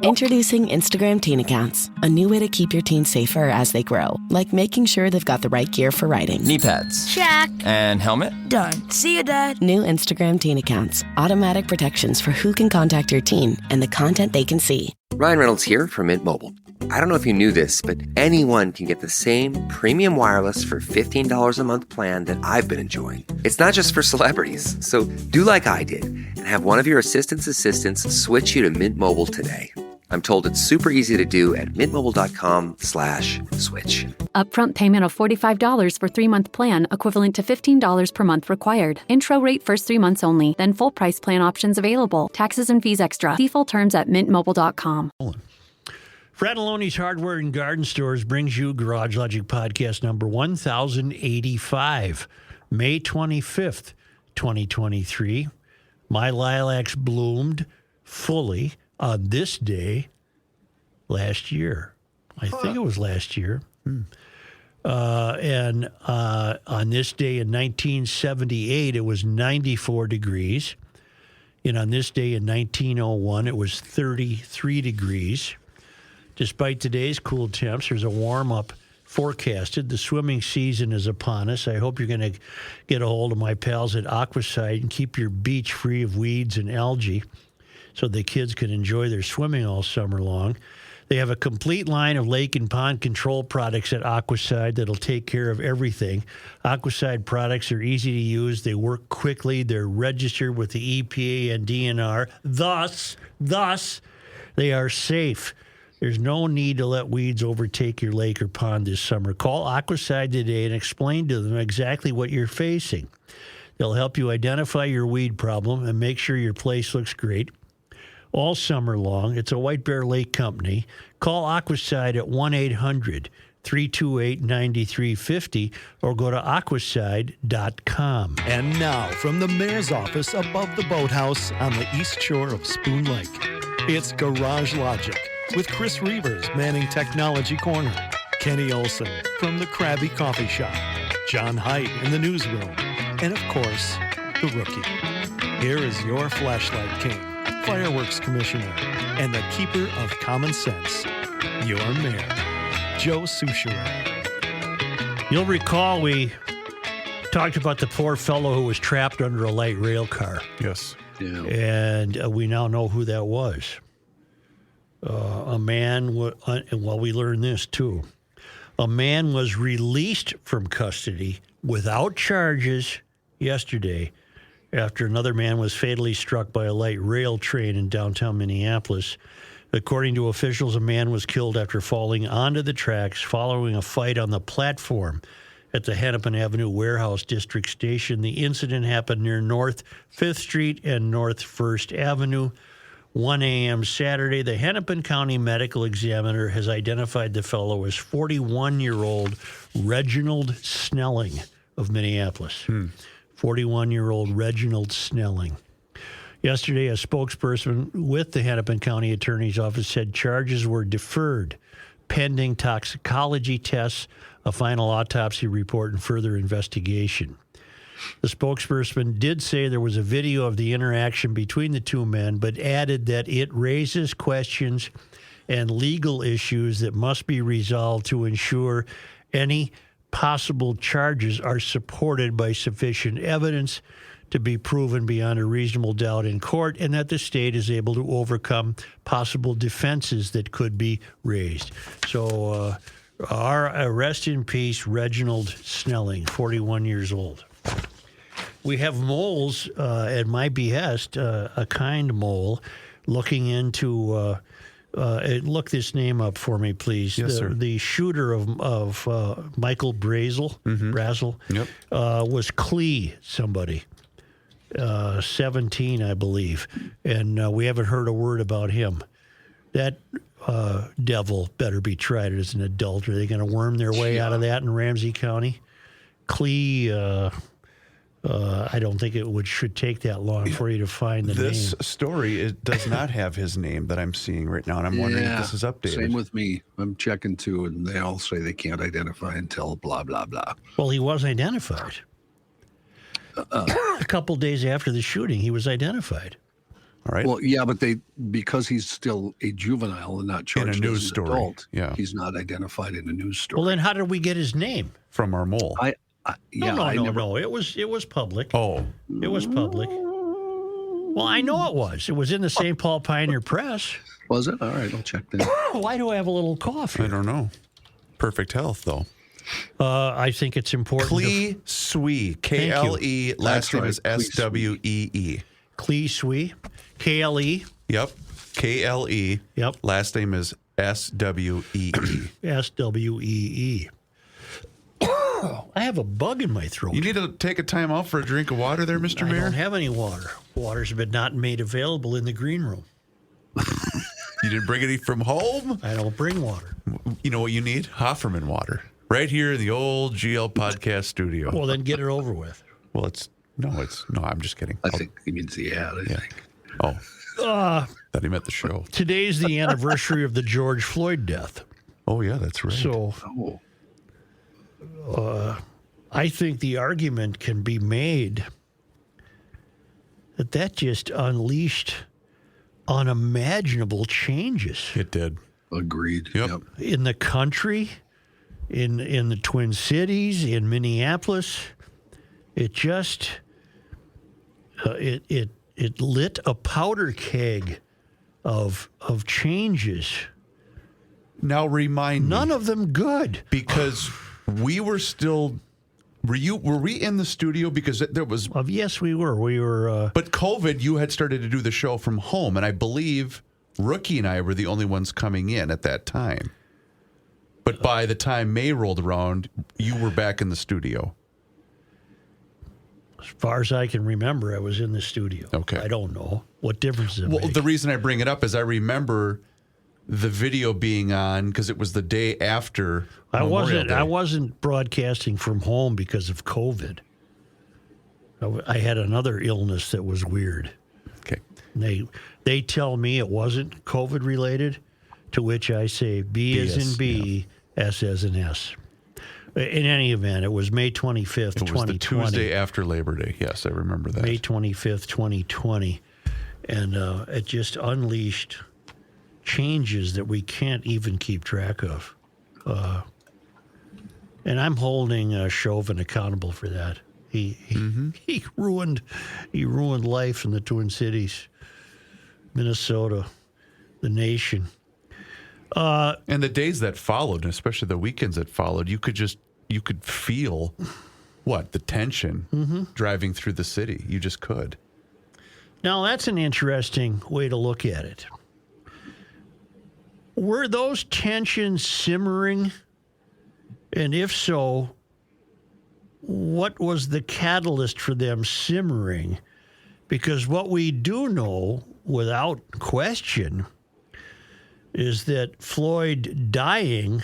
Introducing Instagram Teen Accounts, a new way to keep your teens safer as they grow, like making sure they've got the right gear for riding. Knee pads. Check. And helmet? Done. See you, Dad. New Instagram Teen Accounts, automatic protections for who can contact your teen and the content they can see. Ryan Reynolds here from Mint Mobile. I don't know if you knew this, but anyone can get the same premium wireless for $15 a month plan that I've been enjoying. It's not just for celebrities. So do like I did and have one of your assistants switch you to Mint Mobile today. I'm told it's super easy to do at mintmobile.com/switch. Upfront payment of $45 for 3-month plan, equivalent to $15 per month required. Intro rate first 3 months only, then full price plan options available. Taxes and fees extra. See full terms at mintmobile.com. Fratelloni's Hardware and Garden Stores brings you Garage Logic Podcast number 1085, May 25th, 2023. My lilacs bloomed fully on this day last year. I think it was last year. And on this day in 1978, it was 94 degrees. And on this day in 1901, it was 33 degrees. Despite today's cool temps, there's a warm-up forecasted. The swimming season is upon us. I hope you're going to get a hold of my pals at Aquaside and keep your beach free of weeds and algae so the kids can enjoy their swimming all summer long. They have a complete line of lake and pond control products at Aquaside that'll take care of everything. Aquaside products are easy to use. They work quickly. They're registered with the EPA and DNR. Thus, they are safe. There's no need to let weeds overtake your lake or pond this summer. Call Aquaside today and explain to them exactly what you're facing. They'll help you identify your weed problem and make sure your place looks great all summer long. It's a White Bear Lake company. Call Aquaside at 1-800-328-9350 or go to aquaside.com. And now, from the mayor's office above the boathouse on the east shore of Spoon Lake, it's Garage Logic with Chris Reavers manning Technology Corner, Kenny Olson from the Krabby Coffee Shop, John Heidt in the newsroom, and of course, the Rookie. Here is your Flashlight King, Fireworks Commissioner, and the Keeper of Common Sense, your Mayor, Joe Soucheray. You'll recall we talked about the poor fellow who was trapped under a light rail car. Yes. Yeah. And we now know who that was. A man, we learned this too. A man was released from custody without charges yesterday after another man was fatally struck by a light rail train in downtown Minneapolis. According to officials, a man was killed after falling onto the tracks following a fight on the platform at the Hennepin Avenue Warehouse District Station. The incident happened near North 5th Street and North 1st Avenue. 1 a.m. Saturday, the Hennepin County Medical Examiner has identified the fellow as 41-year-old Reginald Snelling of Minneapolis. 41-year-old Reginald Snelling. Yesterday, a spokesperson with the Hennepin County Attorney's Office said charges were deferred pending toxicology tests, a final autopsy report, and further investigation. The spokesperson did say there was a video of the interaction between the two men, but added that it raises questions and legal issues that must be resolved to ensure any possible charges are supported by sufficient evidence to be proven beyond a reasonable doubt in court, and that the state is able to overcome possible defenses that could be raised. So rest in peace, Reginald Snelling, 41 years old. We have moles at my behest, a kind mole, looking into, look this name up for me, please. Yes, sir. The shooter of Michael Brazel, Yep. Was Clee somebody, 17, I believe. And we haven't heard a word about him. That devil better be tried as an adult. Are they going to worm their way out of that in Ramsey County? Clee... I don't think it should take that long for you to find the name. This story, it does not have his name that I'm seeing right now, and I'm wondering if this is updated. Same with me. I'm checking too, and they all say they can't identify until blah, blah, blah. Well, he was identified. A couple days after the shooting, he was identified. All right. Well, yeah, but because he's still a juvenile and not charged In a news as an story. adult, Yeah. he's not identified in a news story. Well, then how did we get his name? From our mole. No. It was public. Oh. It was public. Well, I know it was. It was in the St. Paul Pioneer Press. Was it? All right, I'll check that. Why do I have a little cough here? I don't know. Perfect health, though. I think it's important. Klee Swee. K-L-E. Last name is S-W-E-E. Klee Swee. K-L-E. Yep. K-L-E. Yep. Last name is S-W-E-E. S-W-E-E. I have a bug in my throat. You need to take a time out for a drink of water there, Mr. I Mayor? don't have any water. Water's been not made available in the green room. You didn't bring any from home? I don't bring water. You know what you need? Hofferman water. Right here in the old GL podcast studio. Well, then get it over with. Well, no, I'm just kidding. I think he means the ad, I think. Oh. Thought he meant the show. Today's the anniversary of the George Floyd death. Oh, yeah, that's right. So I think the argument can be made that just unleashed unimaginable changes It did. Agreed. Yep. in the country, in the Twin Cities, in Minneapolis. It just it lit a powder keg of changes. Now remind me. None of them good. Because we were still... Were we in the studio? Because there was... Yes, we were. We were... But COVID, you had started to do the show from home, and I believe Rookie and I were the only ones coming in at that time. But by the time May rolled around, you were back in the studio. As far as I can remember, I was in the studio. Okay. I don't know. What difference does it Well, make? the reason I bring it up is I remember the video being on because it was the day after Memorial Day. I wasn't broadcasting from home because of COVID. I had another illness that was weird. Okay. They tell me it wasn't COVID related, to which I say B as in B, S as in S. In any event, it was May 25th, 2020. It was the Tuesday after Labor Day. Yes, I remember that. May 25th, 2020. And it just unleashed changes that we can't even keep track of. And I'm holding Chauvin accountable for that. He ruined life in the Twin Cities, Minnesota, the nation. And the days that followed, and especially the weekends that followed, you could feel the tension driving through the city. You just could. Now, that's an interesting way to look at it. Were those tensions simmering? And if so, what was the catalyst for them simmering? Because what we do know, without question, is that Floyd dying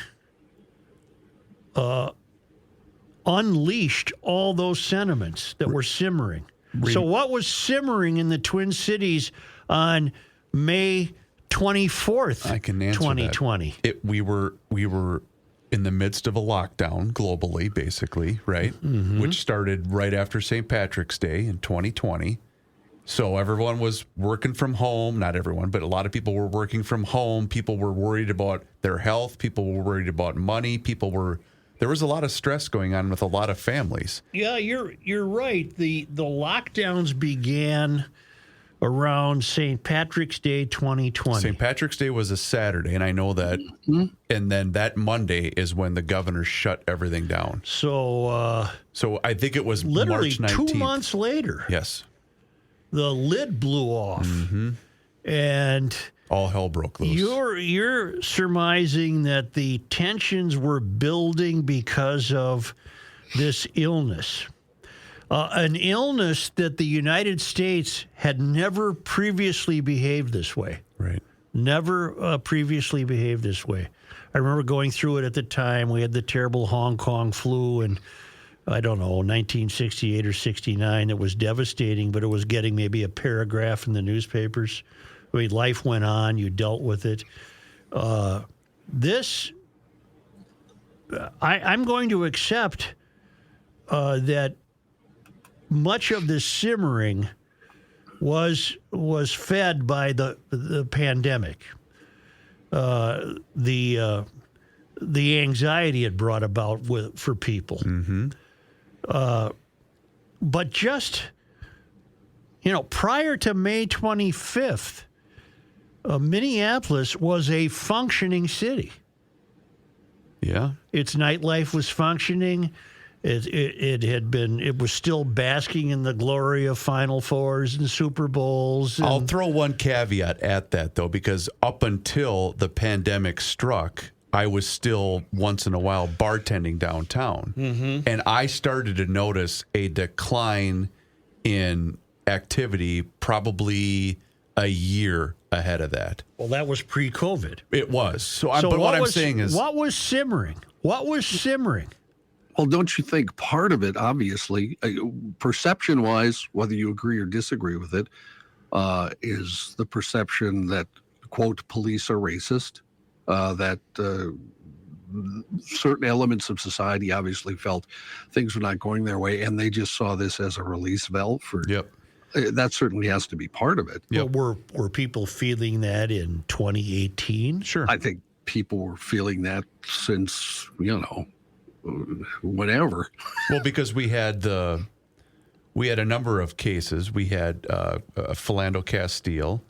unleashed all those sentiments that were simmering. So what was simmering in the Twin Cities on May 24th, I can answer 2020? That. We were in the midst of a lockdown globally, basically, right? Mm-hmm. Which started right after St. Patrick's Day in 2020. So everyone was working from home. Not everyone, but a lot of people were working from home. People were worried about their health. People were worried about money. There was a lot of stress going on with a lot of families. Yeah, you're right. The lockdowns began around St. Patrick's Day 2020. St. Patrick's Day was a Saturday, and I know that. Mm-hmm. And then that Monday is when the governor shut everything down. So I think it was literally March 19th. 2 months later. Yes. The lid blew off. Mm-hmm. And all hell broke loose. You're surmising that the tensions were building because of this illness. An illness that the United States had never previously behaved this way. Right. Never previously behaved this way. I remember going through it at the time. We had the terrible Hong Kong flu in, I don't know, 1968 or 69. It was devastating, but it was getting maybe a paragraph in the newspapers. I mean, life went on. You dealt with it. I'm going to accept that much of the simmering was fed by the pandemic. The anxiety it brought about for people. Mm-hmm. But just, prior to May 25th, Minneapolis was a functioning city. Yeah. Its nightlife was functioning. It was still basking in the glory of Final Fours and Super Bowls. I'll throw one caveat at that, though, because up until the pandemic struck, I was still once in a while bartending downtown. Mm-hmm. And I started to notice a decline in activity probably a year ahead of that. Well, that was pre-COVID. It was. But what I'm saying is... What was simmering? Well, don't you think part of it, obviously, perception-wise, whether you agree or disagree with it, is the perception that, quote, police are racist, that certain elements of society obviously felt things were not going their way, and they just saw this as a release valve for... Yep. That certainly has to be part of it. Yep. Well, were people feeling that in 2018? Sure. I think people were feeling that since, whenever. Well, because we had a number of cases. We had Philando Castile.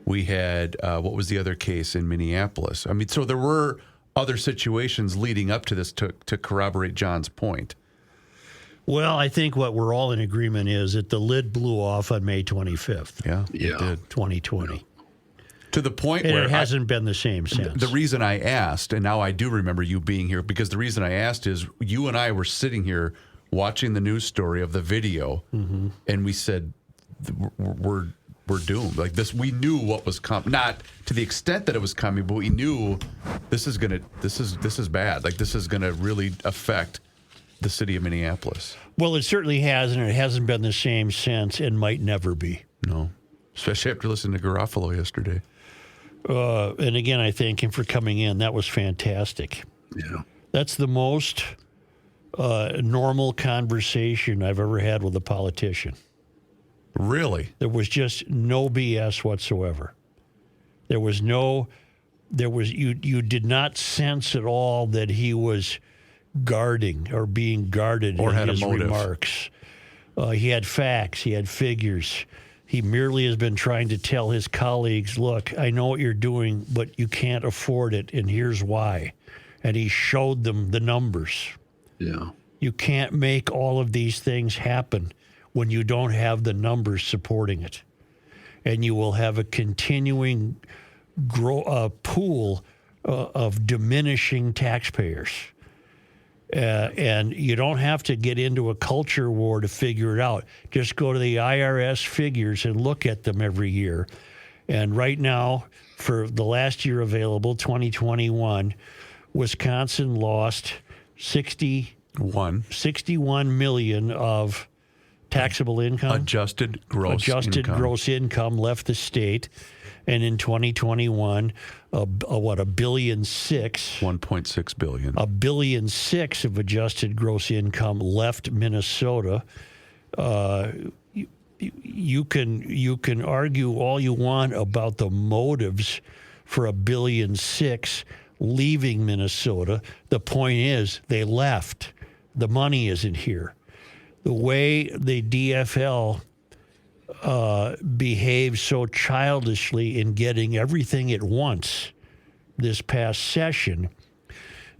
We had what was the other case in Minneapolis? I mean, so there were other situations leading up to this to corroborate John's point. Well, I think what we're all in agreement is that the lid blew off on May 25th. Yeah, it did. 2020. Yeah. To the point and where it hasn't been the same since. The reason I asked, and now I do remember you being here, because the reason I asked is you and I were sitting here watching the news story of the video, mm-hmm. and we said we're doomed. Like this, we knew what was coming. Not to the extent that it was coming, but we knew this is bad. Like this is gonna really affect the city of Minneapolis. Well, it certainly has, and it hasn't been the same since, and might never be. No, especially after listening to Garofalo yesterday. And again, I thank him for coming in. That was fantastic. Yeah. That's the most normal conversation I've ever had with a politician. Really? There was just no BS whatsoever. You did not sense at all that he was guarding or being guarded or in had his a motive. Remarks. He had facts. He had figures. He merely has been trying to tell his colleagues, look, I know what you're doing, but you can't afford it, and here's why. And he showed them the numbers. Yeah. You can't make all of these things happen when you don't have the numbers supporting it. And you will have a continuing pool of diminishing taxpayers. And you don't have to get into a culture war to figure it out. Just go to the IRS figures and look at them every year. And right now, for the last year available, 2021, Wisconsin lost 61 million of taxable income. Adjusted gross income left the state. And in 2021, $1.6 billion. 1.6 billion. $1.6 billion of adjusted gross income left Minnesota. You can argue all you want about the motives for $1.6 billion leaving Minnesota. The point is they left. The money isn't here. The way the DFL behaved so childishly in getting everything it wants this past session,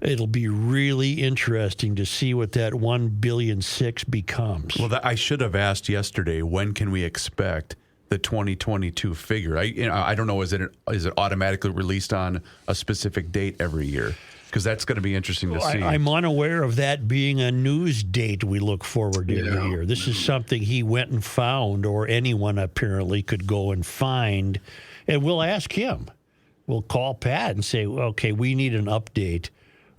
it'll be really interesting to see what that $1.6 billion becomes. Well, I should have asked yesterday, when can we expect the 2022 figure? I don't know, is it automatically released on a specific date every year? Because that's going to be interesting to see. I'm unaware of that being a news date we look forward to every year. This is something he went and found, or anyone apparently could go and find, and we'll ask him. We'll call Pat and say, okay, we need an update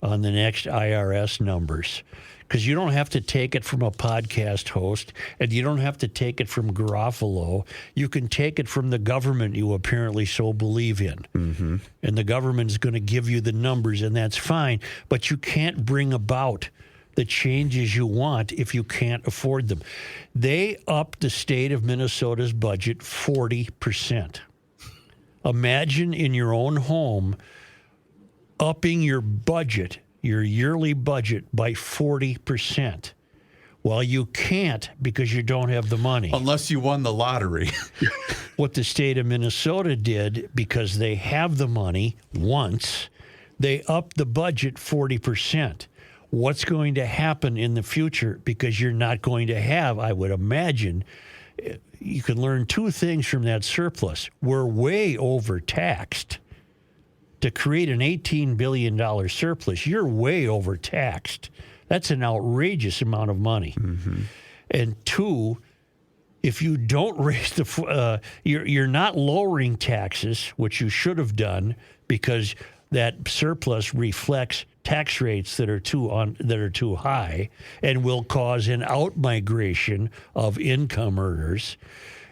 on the next IRS numbers. Because you don't have to take it from a podcast host, and you don't have to take it from Garofalo. You can take it from the government you apparently so believe in. Mm-hmm. And the government is going to give you the numbers, and that's fine. But you can't bring about the changes you want if you can't afford them. They upped the state of Minnesota's budget 40%. Imagine in your own home upping your budget, your yearly budget, by 40%. Well, you can't because you don't have the money. Unless you won the lottery. What the state of Minnesota did, because they have the money once, they upped the budget 40%. What's going to happen in the future? Because you're not going to have, I would imagine, you can learn two things from that surplus. We're way overtaxed. To create an $18 billion surplus, you're way overtaxed. That's an outrageous amount of money. Mm-hmm. And two, if you don't raise the, you're not lowering taxes, which you should have done, because that surplus reflects tax rates that are too high and will cause an out-migration of income earners.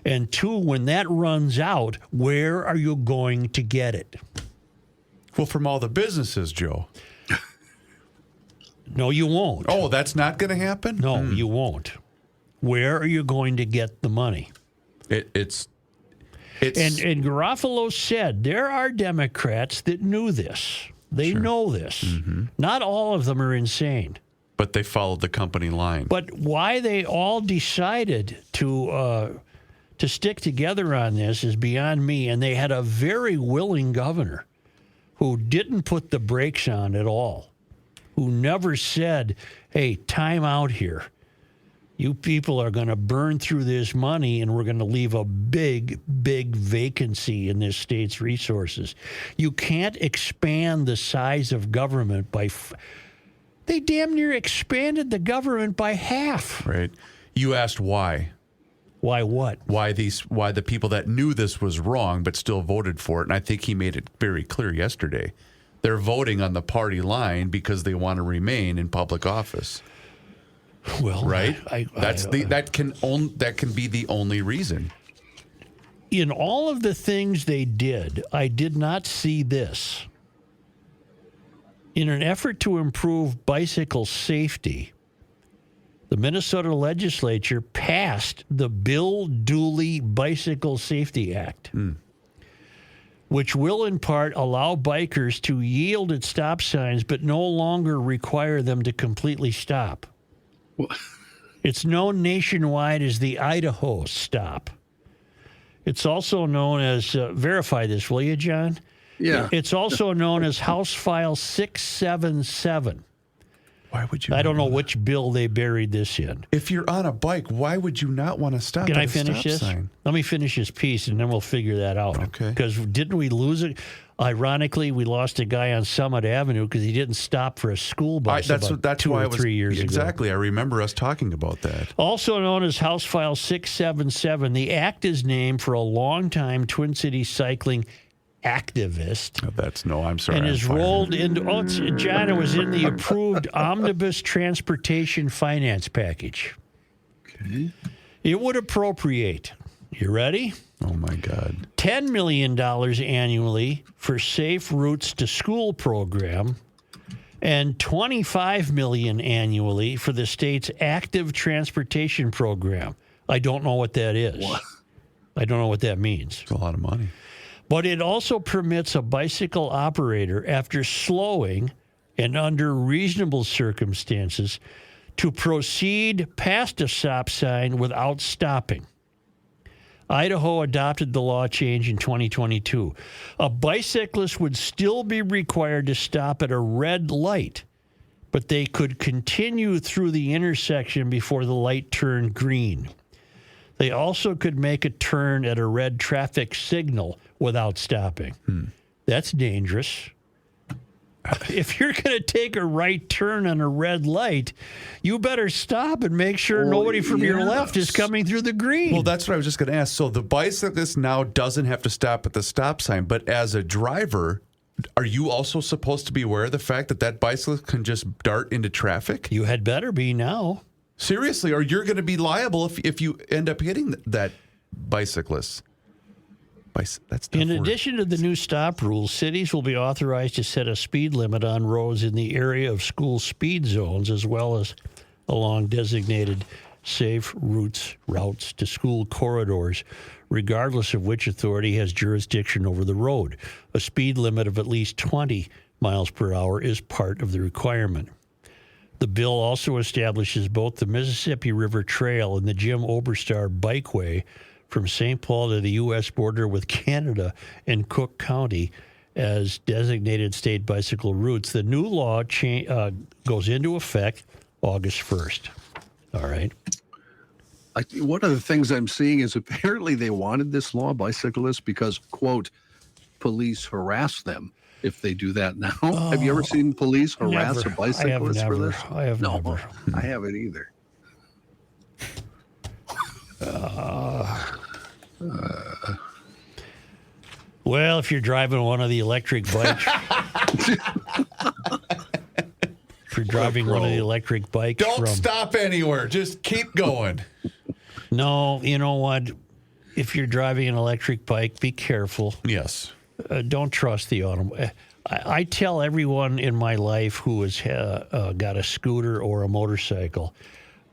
And two, when that runs out, where are you going to get it? Well, from all the businesses, Joe. No, you won't. Oh, that's not going to happen? No, you won't. Where are you going to get the money? It's And Garofalo said there are Democrats that knew this. They know this. Mm-hmm. Not all of them are insane. But they followed the company line. But why they all decided to stick together on this is beyond me. And they had a very willing governor who didn't put the brakes on at all, who never said, hey, time out here. You people are going to burn through this money, and we're going to leave a big, big vacancy in this state's resources. You can't expand the size of government by... They damn near expanded the government by half. Right. You asked why. Why what? Why the people that knew this was wrong but still voted for it, and I think he made it very clear yesterday. They're voting on the party line because they want to remain in public office. Well, right? That can be the only reason. In all of the things they did, I did not see this. In an effort to improve bicycle safety, the Minnesota legislature passed the Bill Dooley Bicycle Safety Act, which will in part allow bikers to yield at stop signs but no longer require them to completely stop. It's known nationwide as the Idaho stop. It's also known as, verify this, will you, John? Yeah. It's also known as House File 677. Why would you? I don't know which bill they buried this in. If you're on a bike, why would you not want to stop? Can at I a finish stop this? Sign? Let me finish this piece, and then we'll figure that out. Okay. Because didn't we lose it? Ironically, we lost a guy on Summit Avenue because he didn't stop for a school bus That's 2 or 3 years ago. Exactly. I remember us talking about that. Also known as House File 677, the act is named for a longtime Twin Cities cycling activist. I'm sorry. And is rolled into, John, it was in the approved Omnibus Transportation Finance Package. Okay. It would appropriate, you ready? Oh, my God. $10 million annually for Safe Routes to School program and $25 million annually for the state's active transportation program. I don't know what that is. What? I don't know what that means. It's a lot of money. But it also permits a bicycle operator, after slowing and under reasonable circumstances, to proceed past a stop sign without stopping. Idaho adopted the law change in 2022. A bicyclist would still be required to stop at a red light, but they could continue through the intersection before the light turned green. They also could make a turn at a red traffic signal without stopping. That's dangerous. If you're going to take a right turn on a red light, you better stop and make sure nobody from your left is coming through the green. Well, that's what I was just going to ask. So the bicyclist now doesn't have to stop at the stop sign, but as a driver, are you also supposed to be aware of the fact that that bicyclist can just dart into traffic? You had better be now. Seriously, or you're going to be liable if you end up hitting that bicyclist. That's tough In word. addition to the new stop rules, cities will be authorized to set a speed limit on roads in the area of school speed zones, as well as along designated safe routes to school corridors, regardless of which authority has jurisdiction over the road. A speed limit of at least 20 miles per hour is part of the requirement. The bill also establishes both the Mississippi River Trail and the Jim Oberstar Bikeway from St. Paul to the U.S. border with Canada and Cook County as designated state bicycle routes. The new law goes into effect August 1st. All right. One of the things I'm seeing is apparently they wanted this law, bicyclists, because, quote, police harass them if they do that now. Have you ever seen police harass a bicyclist for this? I have never. I haven't either. Well, if you're driving one of the electric bikes, Don't stop anywhere. Just keep going. No, you know what? If you're driving an electric bike, be careful. Yes. Don't trust the automobile. I tell everyone in my life who has got a scooter or a motorcycle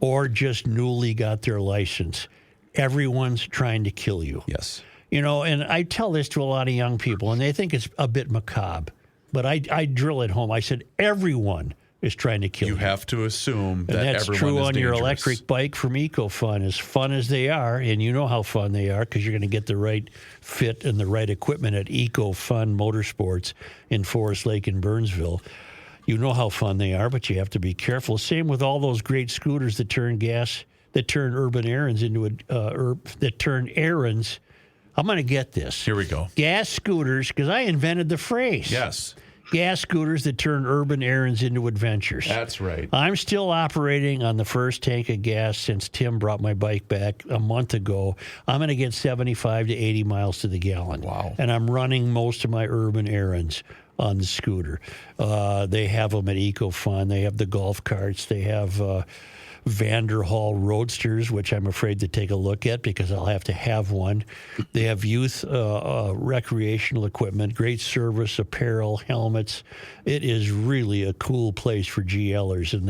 or just newly got their license, everyone's trying to kill you. Yes. You know, and I tell this to a lot of young people, and they think it's a bit macabre. But I drill it home. I said, everyone is trying to kill you. You have to assume that and that's everyone true is on your dangerous. electric bike from EcoFun. As fun as they are, and you know how fun they are because you're going to get the right fit and the right equipment at EcoFun Motorsports in Forest Lake in Burnsville. You know how fun they are, but you have to be careful. Same with all those great scooters that turn urban errands into that turn errands. I'm going to get this. Here we go. Gas scooters, because I invented the phrase. Yes. Gas scooters that turn urban errands into adventures. That's right. I'm still operating on the first tank of gas since Tim brought my bike back a month ago. I'm going to get 75 to 80 miles to the gallon. Wow. And I'm running most of my urban errands on the scooter. They have them at EcoFun. They have the golf carts. They have Vanderhall Roadsters, which I'm afraid to take a look at because I'll have to have one. They have youth recreational equipment, great service, apparel, helmets. It is really a cool place for GLers, and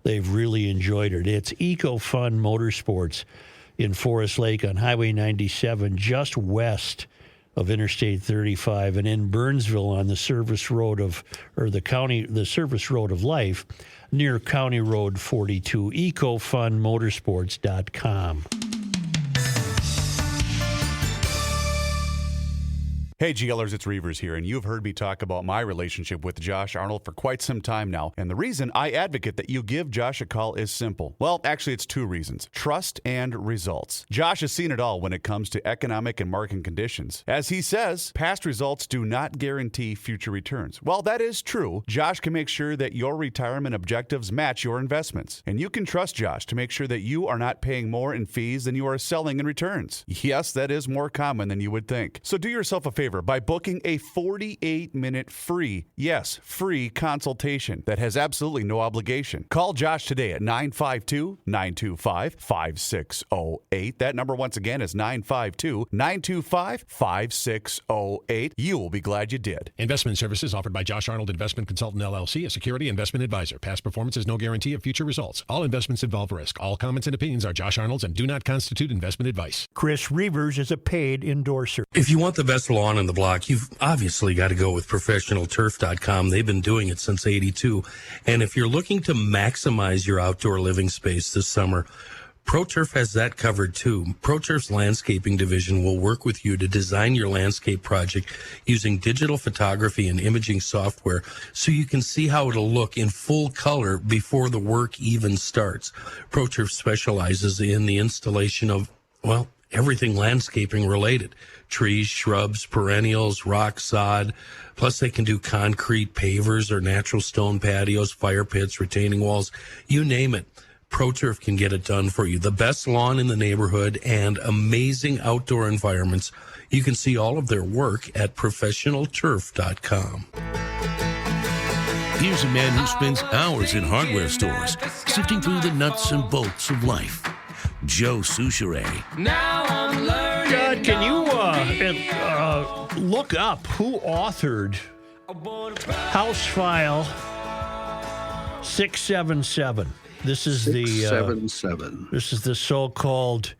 they've really enjoyed it. It's EcoFun Motorsports in Forest Lake on Highway 97, just west of Interstate 35, and in Burnsville on the service road of life near County Road 42, ecofunmotorsports.com. Hey GLers, it's Reavers here, and you've heard me talk about my relationship with Josh Arnold for quite some time now, and the reason I advocate that you give Josh a call is simple. Well, actually, it's two reasons: trust and results. Josh has seen it all when it comes to economic and market conditions. As he says, past results do not guarantee future returns. While that is true, Josh can make sure that your retirement objectives match your investments, and you can trust Josh to make sure that you are not paying more in fees than you are selling in returns. Yes, that is more common than you would think. So do yourself a favor by booking a 48-minute free consultation that has absolutely no obligation. Call Josh today at 952-925-5608. That number once again is 952-925-5608. You will be glad you did. Investment services offered by Josh Arnold Investment Consultant LLC, a security investment advisor. Past performance is no guarantee of future results. All investments involve risk. All comments and opinions are Josh Arnold's and do not constitute investment advice. Chris Reavers is a paid endorser. If you want the best lawn on the block, you've obviously got to go with ProfessionalTurf.com. They've been doing it since '82. And if you're looking to maximize your outdoor living space this summer, ProTurf has that covered too. ProTurf's landscaping division will work with you to design your landscape project using digital photography and imaging software so you can see how it'll look in full color before the work even starts. ProTurf specializes in the installation of, well, everything landscaping related: trees, shrubs, perennials, rock, sod. Plus they can do concrete pavers or natural stone patios, fire pits, retaining walls, you name it. ProTurf can get it done for you. The best lawn in the neighborhood and amazing outdoor environments. You can see all of their work at ProfessionalTurf.com. Here's a man who spends hours in hardware stores, sifting through the nuts and bolts of life. Joe Souchere. Now I'm learning. John, can you look up who authored House File 677? This is 677. This is the so-called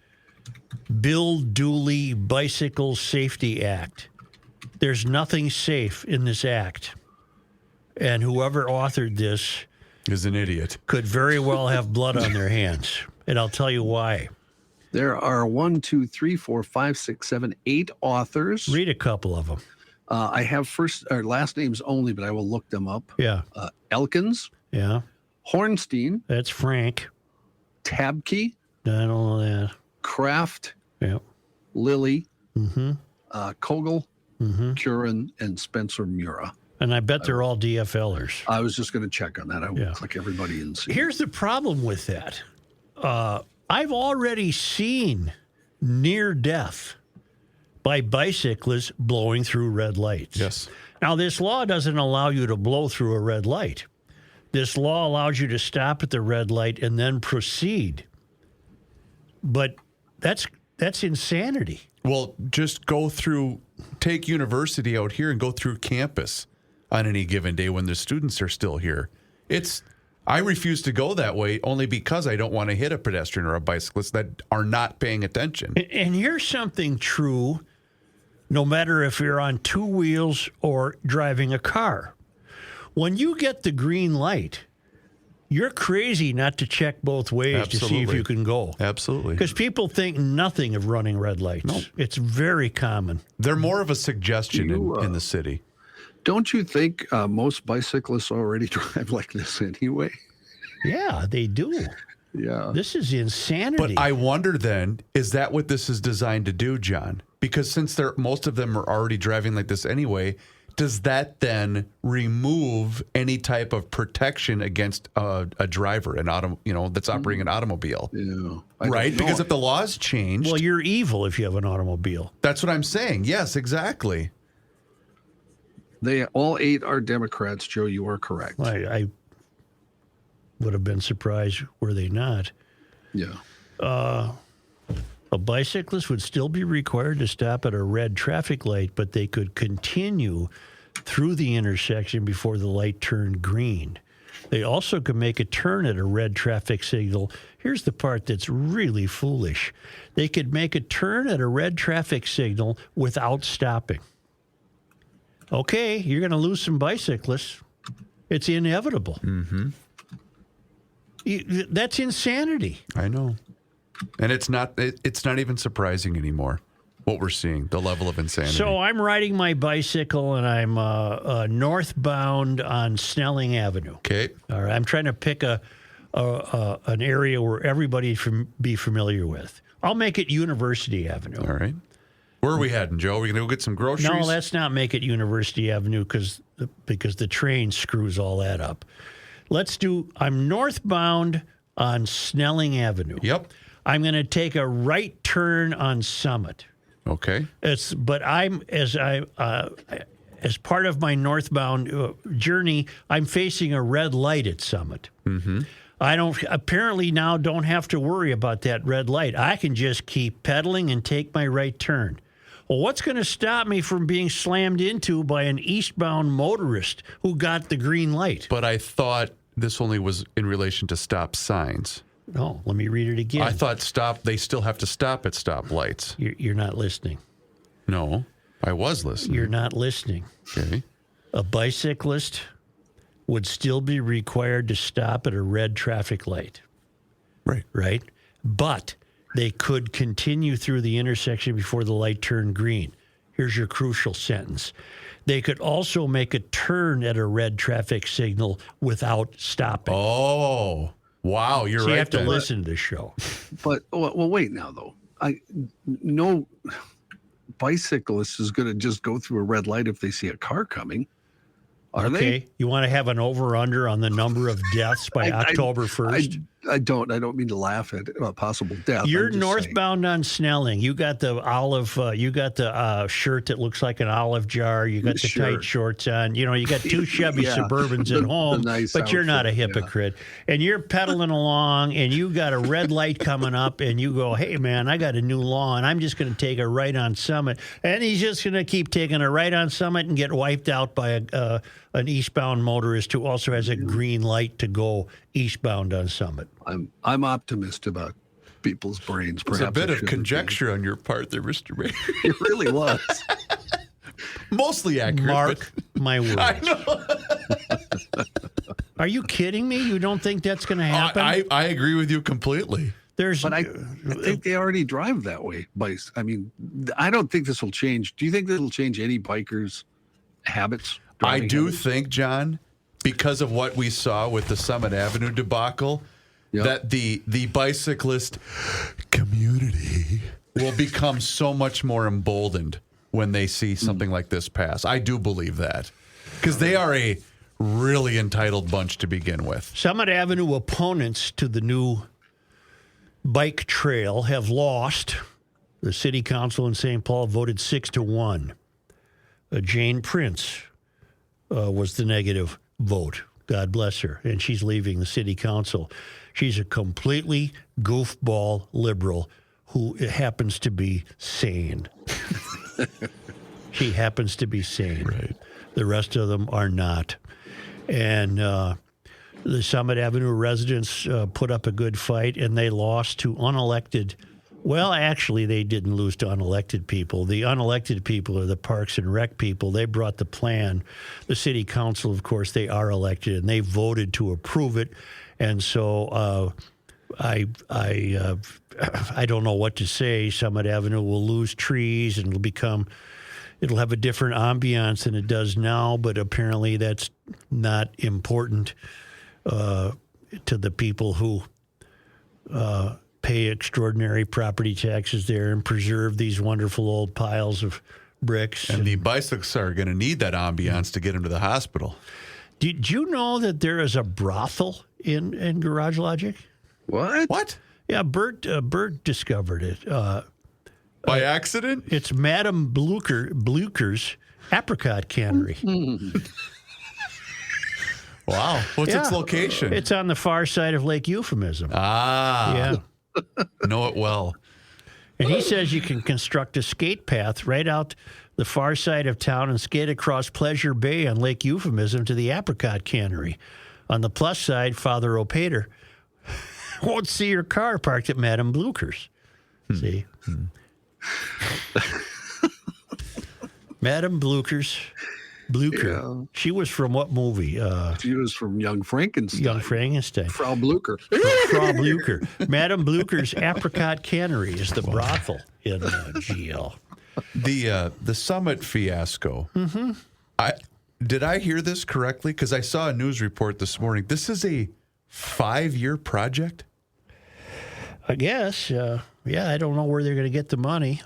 Bill Dooley Bicycle Safety Act. There's nothing safe in this act, and whoever authored this is an idiot. Could very well have blood on their hands, and I'll tell you why. There are 1, 2, 3, 4, 5, 6, 7, 8 authors. Read a couple of them. I have first or last names only, but I will look them up. Yeah. Elkins. Yeah. Hornstein. That's Frank. Tabke. I don't know that. Kraft. Yeah. Lilly. Mm-hmm. Kogel. Mm-hmm. Curran and Spencer Mura. And I bet they're all DFLers. I was just going to check on that. I will click everybody and see. Here's the problem with that. I've already seen near death by bicyclists blowing through red lights. Yes. Now, this law doesn't allow you to blow through a red light. This law allows you to stop at the red light and then proceed. But that's insanity. Well, just take university out here and go through campus on any given day when the students are still here. I refuse to go that way only because I don't want to hit a pedestrian or a bicyclist that are not paying attention. And here's something true, no matter if you're on two wheels or driving a car. When you get the green light, you're crazy not to check both ways to see if you can go. Absolutely. Because people think nothing of running red lights. Nope. It's very common. They're more of a suggestion in the city. Don't you think most bicyclists already drive like this anyway? Yeah, they do. Yeah. This is insanity. But I wonder then, is that what this is designed to do, John? Because since most of them are already driving like this anyway, does that then remove any type of protection against a driver, that's operating an automobile? Yeah. Right? Because if the laws changed... Well, you're evil if you have an automobile. That's what I'm saying. Yes, exactly. They all 8 are Democrats, Joe. You are correct. I would have been surprised were they not. Yeah. A bicyclist would still be required to stop at a red traffic light, but they could continue through the intersection before the light turned green. They also could make a turn at a red traffic signal. Here's the part that's really foolish. They could make a turn at a red traffic signal without stopping. Okay, you're going to lose some bicyclists. It's inevitable. Mm-hmm. That's insanity. I know. And it's not even surprising anymore, what we're seeing, the level of insanity. So I'm riding my bicycle, and I'm northbound on Snelling Avenue. Okay. All right. I'm trying to pick an area where everybody be familiar with. I'll make it University Avenue. All right. Where are we heading, Joe? Are we going to go get some groceries? No, let's not make it University Avenue because the train screws all that up. I'm northbound on Snelling Avenue. Yep. I'm going to take a right turn on Summit. Okay. As part of my northbound journey, I'm facing a red light at Summit. Mm-hmm. I don't have to worry about that red light. I can just keep pedaling and take my right turn. Well, what's going to stop me from being slammed into by an eastbound motorist who got the green light? But I thought this only was in relation to stop signs. No, let me read it again. I thought they still have to stop at stoplights. You're not listening. No, I was listening. You're not listening. Okay. A bicyclist would still be required to stop at a red traffic light. Right. Right? But they could continue through the intersection before the light turned green. Here's your crucial sentence. They could also make a turn at a red traffic signal without stopping. Oh, wow. You're so right. You have to listen to this show. But, well, wait now, though. No bicyclist is going to just go through a red light if they see a car coming. Are they? You want to have an over-under on the number of deaths by October 1st? I don't mean to laugh at possible death. You're I'm just northbound on Snelling. You got the olive. You got the shirt that looks like an olive jar. You got the Sure. tight shorts on. You know, you got two Chevy Yeah, Suburbans at home, nice but you're not a outfit, yeah. hypocrite. And you're pedaling along, and you got a red light coming up, and you go, "Hey, man, I got a new law, and I'm just going to take a right on Summit." And he's just going to keep taking a right on Summit and get wiped out by an eastbound motorist who also has a green light to go eastbound on Summit. I'm optimist about people's brains. There's a Perhaps I bit of shouldn't conjecture on your part there, Mr. Mayor. be. It really was. Mostly accurate. Mark my words. I know. Are you kidding me? You don't think that's going to happen? I agree with you completely. But I think they already drive that way. I mean, I don't think this will change. Do you think this will change any bikers' habits? I driving do habits? think, John, because of what we saw with the Summit Avenue debacle, Yep. that the bicyclist community will become so much more emboldened when they see something like this pass. I do believe that. Because they are a really entitled bunch to begin with. Summit Avenue opponents to the new bike trail have lost. The city council in St. Paul voted 6-1. Jane Prince was the negative vote. God bless her. And she's leaving the city council. She's a completely goofball liberal who happens to be sane. She happens to be sane. Right. The rest of them are not. And the Summit Avenue residents put up a good fight, and they lost to unelected. Well, actually, they didn't lose to unelected people. The unelected people are the Parks and Rec people. They brought the plan. The city council, of course, they are elected, and they voted to approve it. And so I don't know what to say. Summit Avenue will lose trees, and it'll have a different ambiance than it does now, but apparently that's not important to the people who pay extraordinary property taxes there and preserve these wonderful old piles of bricks. And the bicyclists are going to need that ambiance to get them to the hospital. Did you know that there is a brothel in Garage Logic? What? Yeah, Bert discovered it. By accident? It's Madame Blucher's apricot cannery. Wow. What's its Yeah. location? It's on the far side of Lake Euphemism. Yeah. Yeah. Know it well. And he says you can construct a skate path right out the far side of town and skate across Pleasure Bay on Lake Euphemism to the apricot cannery. On the plus side, Father Opater won't see your car parked at Madame Blucher's. See? Madame Blucher. Yeah. She was from what movie? She was from Young Frankenstein. Young Frankenstein. Frau Blucher. Frau Blucher. Madame Blucher's apricot cannery is the brothel in GL. The Summit fiasco. Mm-hmm. Did I hear this correctly? Because I saw a news report this morning. This is a 5-year project? I guess. Yeah, I don't know where they're going to get the money.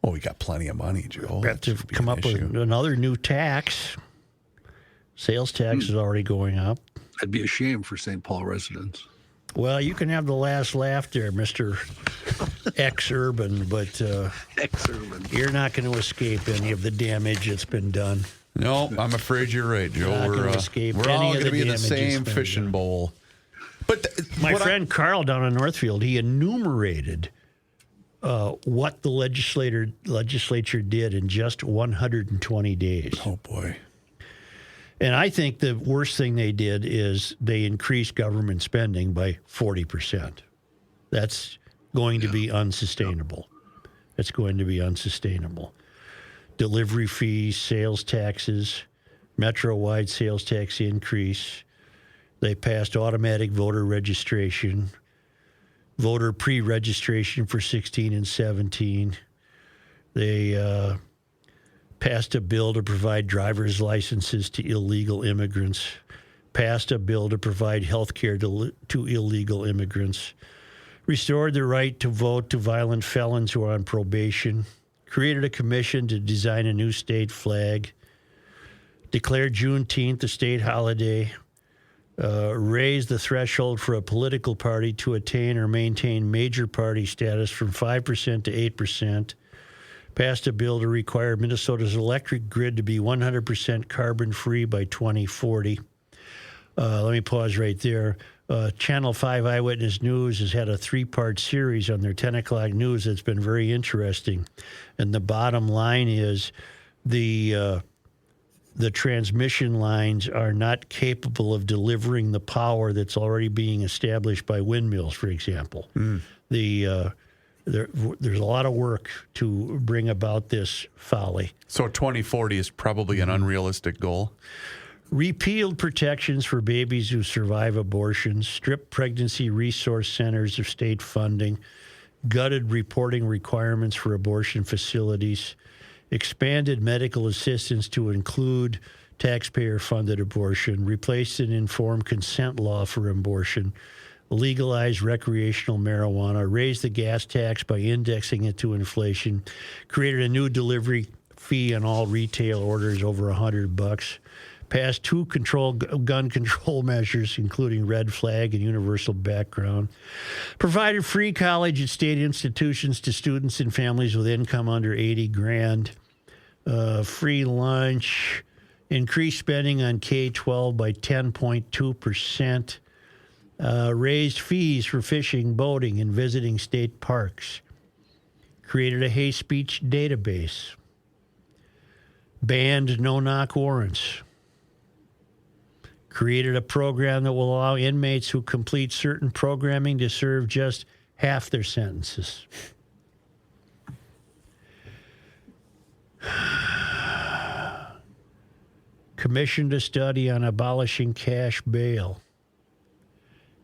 Oh, we got plenty of money, Joe. We have to come up with another new tax. Sales tax is already going up. That'd be a shame for St. Paul residents. Well, you can have the last laugh there, Mr. Ex-Urban, but Ex-Urban. you're not going to escape any of the damage that's been done. No, I'm afraid you're right, Joe. Not We're gonna escape we're any all of going to the be in the damage same that's been fishing done. bowl. But My friend Carl down in Northfield, he enumerated what the legislature did in just 120 days. Oh, boy. And I think the worst thing they did is they increased government spending by 40%. That's going to be unsustainable. It's going to be unsustainable. Delivery fees, sales taxes, metro-wide sales tax increase. They passed automatic voter registration, voter pre-registration for 16 and 17. They passed a bill to provide driver's licenses to illegal immigrants, passed a bill to provide health care to illegal immigrants, restored the right to vote to violent felons who are on probation, created a commission to design a new state flag, declared Juneteenth a state holiday, raised the threshold for a political party to attain or maintain major party status from 5% to 8%. Passed a bill to require Minnesota's electric grid to be 100% carbon-free by 2040. Let me pause right there. Channel 5 Eyewitness News has had a 3-part series on their 10 o'clock news that's been very interesting. And the bottom line is the transmission lines are not capable of delivering the power that's already being established by windmills, for example. There's a lot of work to bring about this folly. So 2040 is probably an unrealistic goal. Repealed protections for babies who survive abortions, stripped pregnancy resource centers of state funding, gutted reporting requirements for abortion facilities, expanded medical assistance to include taxpayer-funded abortion, replaced an informed consent law for abortion, legalized recreational marijuana, raised the gas tax by indexing it to inflation, created a new delivery fee on all retail orders over $100, passed 2 gun control measures, including red flag and universal background, provided free college at state institutions to students and families with income under $80,000, free lunch, increased spending on K-12 by 10.2%, raised fees for fishing, boating, and visiting state parks, created a hate speech database, banned no-knock warrants, created a program that will allow inmates who complete certain programming to serve just half their sentences. Commissioned a study on abolishing cash bail.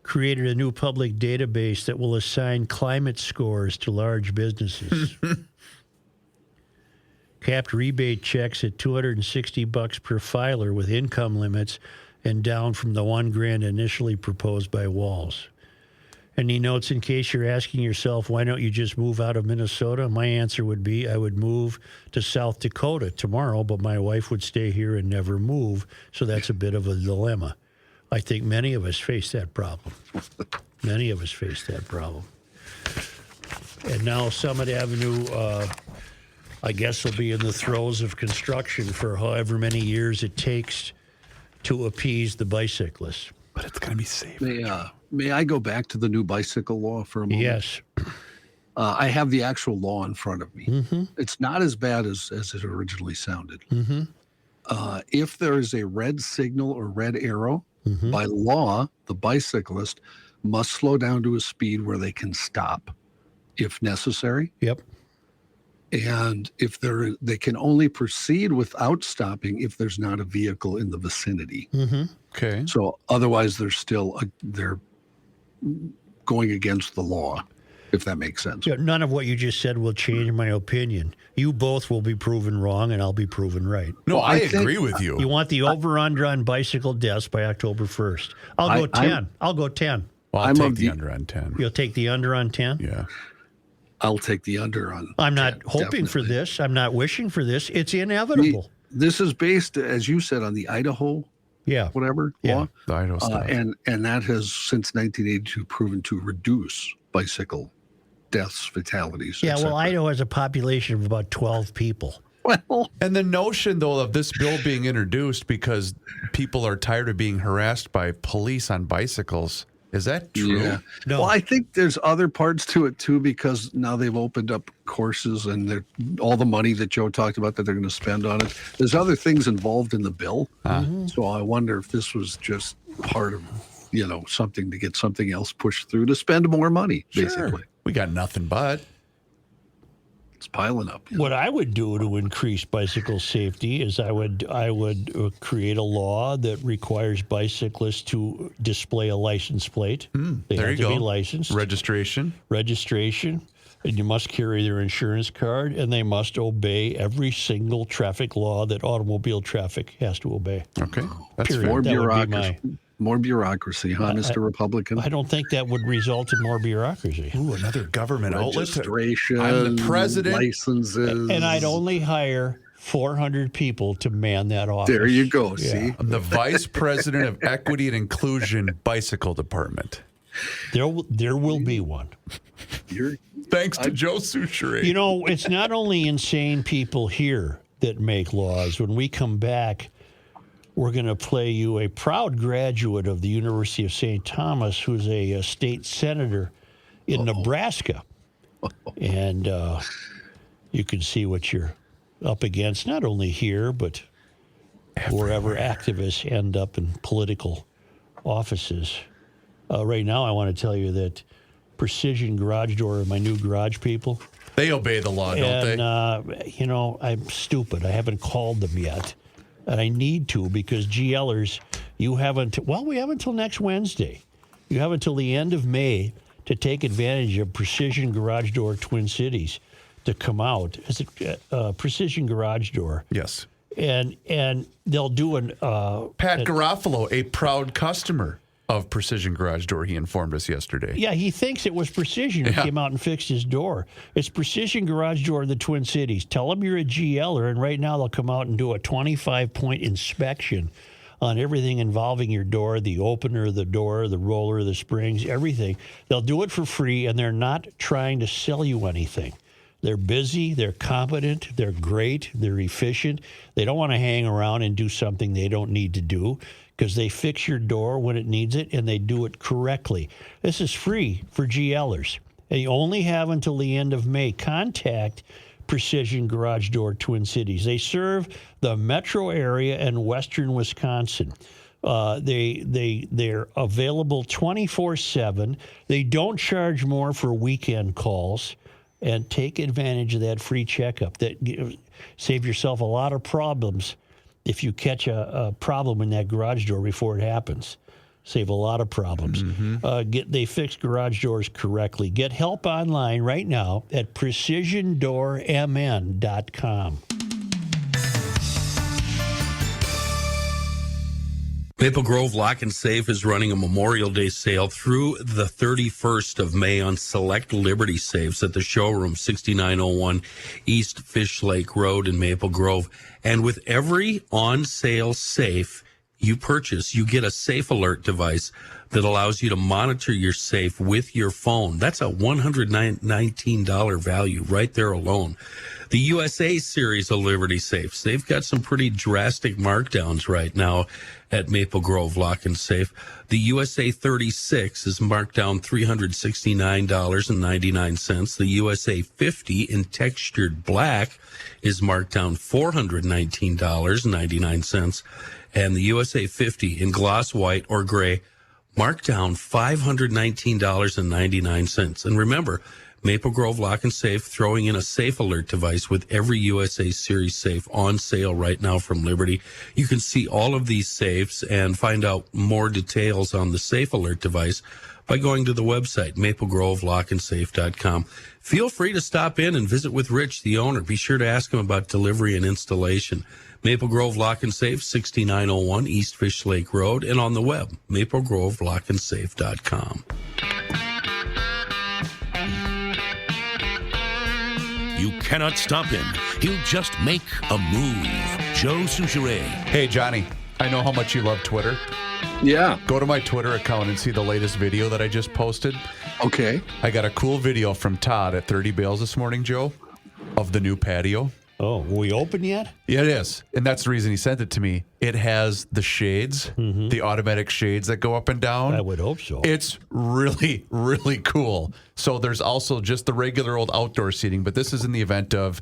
Created a new public database that will assign climate scores to large businesses. Capped rebate checks at $260 per filer with income limits and down from the $1,000 initially proposed by Walz. And he notes, in case you're asking yourself, why don't you just move out of Minnesota? My answer would be, I would move to South Dakota tomorrow, but my wife would stay here and never move. So that's a bit of a dilemma. I think many of us face that problem. Many of us face that problem. And now Summit Avenue, I guess, will be in the throes of construction for however many years it takes to appease the bicyclists. But it's going to be safe. May I go back to the new bicycle law for a moment? Yes. I have the actual law in front of me. Mm-hmm. It's not as bad as it originally sounded. Mm-hmm. If there is a red signal or red arrow, Mm-hmm. by law, the bicyclist must slow down to a speed where they can stop if necessary. Yep. And if they can only proceed without stopping if there's not a vehicle in the vicinity. Mm-hmm. Okay. So otherwise, they're going against the law, if that makes sense. Yeah, none of what you just said will change my opinion. You both will be proven wrong, and I'll be proven right. No, I agree with you. You want the over-under on bicycle deaths by October 1st. I'll go 10. I'll go 10. Well, I'll take the under on 10. You'll take the under on 10? Yeah. I'll take the under on 10. I'm not hoping for this. I'm not wishing for this. It's inevitable. This is based, as you said, on the Idaho law. The Idaho stuff. And that has, since 1982, proven to reduce bicycle deaths, fatalities. Yeah, well, Idaho has a population of about 12 people. Well, and the notion, though, of this bill being introduced because people are tired of being harassed by police on bicycles, is that true? Yeah. No. Well, I think there's other parts to it, too, because now they've opened up courses and all the money that Joe talked about that they're going to spend on it. There's other things involved in the bill. So I wonder if this was just part of, something to get something else pushed through to spend more money, basically. We got nothing but. It's piling up. What I would do to increase bicycle safety is I would create a law that requires bicyclists to display a license plate. They There have you to go. be licensed. Registration. And you must carry their insurance card, and they must obey every single traffic law that automobile traffic has to obey. Okay. That's Period. More That would be bureaucracy. More bureaucracy, huh, Mr. Republican? I don't think that would result in more bureaucracy. Ooh, another government outlet. Registration, I'm the president. licenses. And I'd only hire 400 people to man that office. There you go. Yeah. See? I'm the vice president of Equity and Inclusion Bicycle Department. There will be one. Thanks to Joe Souchere. You know, it's not only insane people here that make laws. When we come back, we're going to play you a proud graduate of the University of St. Thomas who's a state senator in Nebraska. And you can see what you're up against, not only here, but wherever activists end up in political offices. Right now, I want to tell you that Precision Garage Door, my new garage people. They obey the law, don't they? And, you know, I'm stupid. I haven't called them yet. And I need to because GLers, we have until next Wednesday. You have until the end of May to take advantage of Precision Garage Door Twin Cities to come out. Is it Precision Garage Door? Yes. And they'll do Pat Garofalo, a proud customer of Precision Garage Door, he informed us yesterday. Yeah, he thinks it was Precision who came out and fixed his door. It's Precision Garage Door in the Twin Cities. Tell them you're a GLer, and right now they'll come out and do a 25-point inspection on everything involving your door, the opener, the door, the roller, the springs, everything. They'll do it for free, and they're not trying to sell you anything. They're busy, they're competent, they're great, they're efficient. They don't want to hang around and do something they don't need to do because they fix your door when it needs it and they do it correctly. This is free for GLers. And you only have until the end of May. Contact Precision Garage Door Twin Cities. They serve the metro area and western Wisconsin. They're available 24/7. They don't charge more for weekend calls. And take advantage of that free checkup. Save yourself a lot of problems if you catch a problem in that garage door before it happens. Save a lot of problems. They fix garage doors correctly. Get help online right now at precisiondoormn.com. Maple Grove Lock and Safe is running a Memorial Day sale through the 31st of May on select Liberty safes at the showroom, 6901 East Fish Lake Road in Maple Grove. And with every on-sale safe you purchase, you get a Safe Alert device that allows you to monitor your safe with your phone. That's a $119 value right there alone. The USA series of Liberty safes, they've got some pretty drastic markdowns right now at Maple Grove Lock and Safe. The USA 36 is marked down $369.99. The USA 50 in textured black is marked down $419.99. And the USA 50 in gloss white or gray marked down $519.99. And remember, Maple Grove Lock and Safe throwing in a Safe Alert device with every USA Series safe on sale right now from Liberty. You can see all of these safes and find out more details on the Safe Alert device by going to the website, maplegrovelockandsafe.com. Feel free to stop in and visit with Rich, the owner. Be sure to ask him about delivery and installation. Maple Grove Lock and Safe, 6901 East Fish Lake Road, and on the web, maplegrovelockandsafe.com. You cannot stop him. He'll just make a move. Joe Souchere. Hey, Johnny, I know how much you love Twitter. Yeah. Go to my Twitter account and see the latest video that I just posted. Okay. I got a cool video from Todd at 30 Bales this morning, Joe, of the new patio. Oh, were we open yet? Yeah, it is. And that's the reason he sent it to me. It has the shades, the automatic shades that go up and down. I would hope so. It's really, really cool. So there's also just the regular old outdoor seating, but this is in the event of,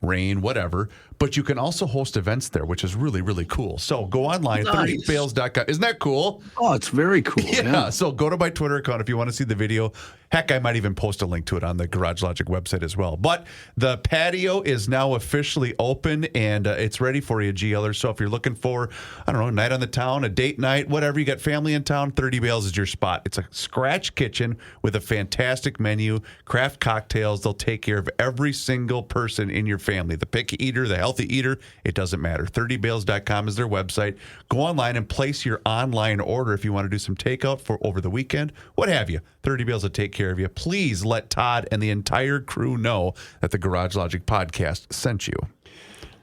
rain, whatever. But you can also host events there, which is really, really cool. So go online, Nice. 30bales.com. Isn't that cool? Oh, it's very cool. Yeah. So go to my Twitter account if you want to see the video. Heck, I might even post a link to it on the Garage Logic website as well. But the patio is now officially open, and it's ready for you, GLers. So if you're looking for, a night on the town, a date night, whatever, you got family in town, 30 Bales is your spot. It's a scratch kitchen with a fantastic menu, craft cocktails. They'll take care of every single person in your family. The picky eater, the healthy eater, it doesn't matter. 30bales.com is their website. Go online and place your online order if you want to do some takeout for over the weekend, what have you. 30 Bales will take care of you. Please let Todd and the entire crew know that the Garage Logic podcast sent you.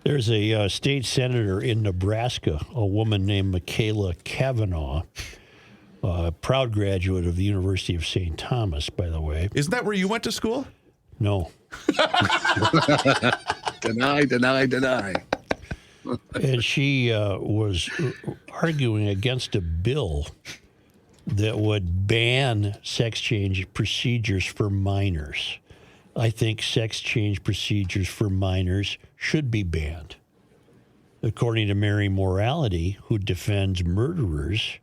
There's a state senator in Nebraska, a woman named Michaela Kavanaugh, proud graduate of the University of St. Thomas, by the way. Isn't that where you went to school? No. Deny. And she was arguing against a bill that would ban sex change procedures for minors. I think sex change procedures for minors should be banned. According to Mary Morality, who defends murderers,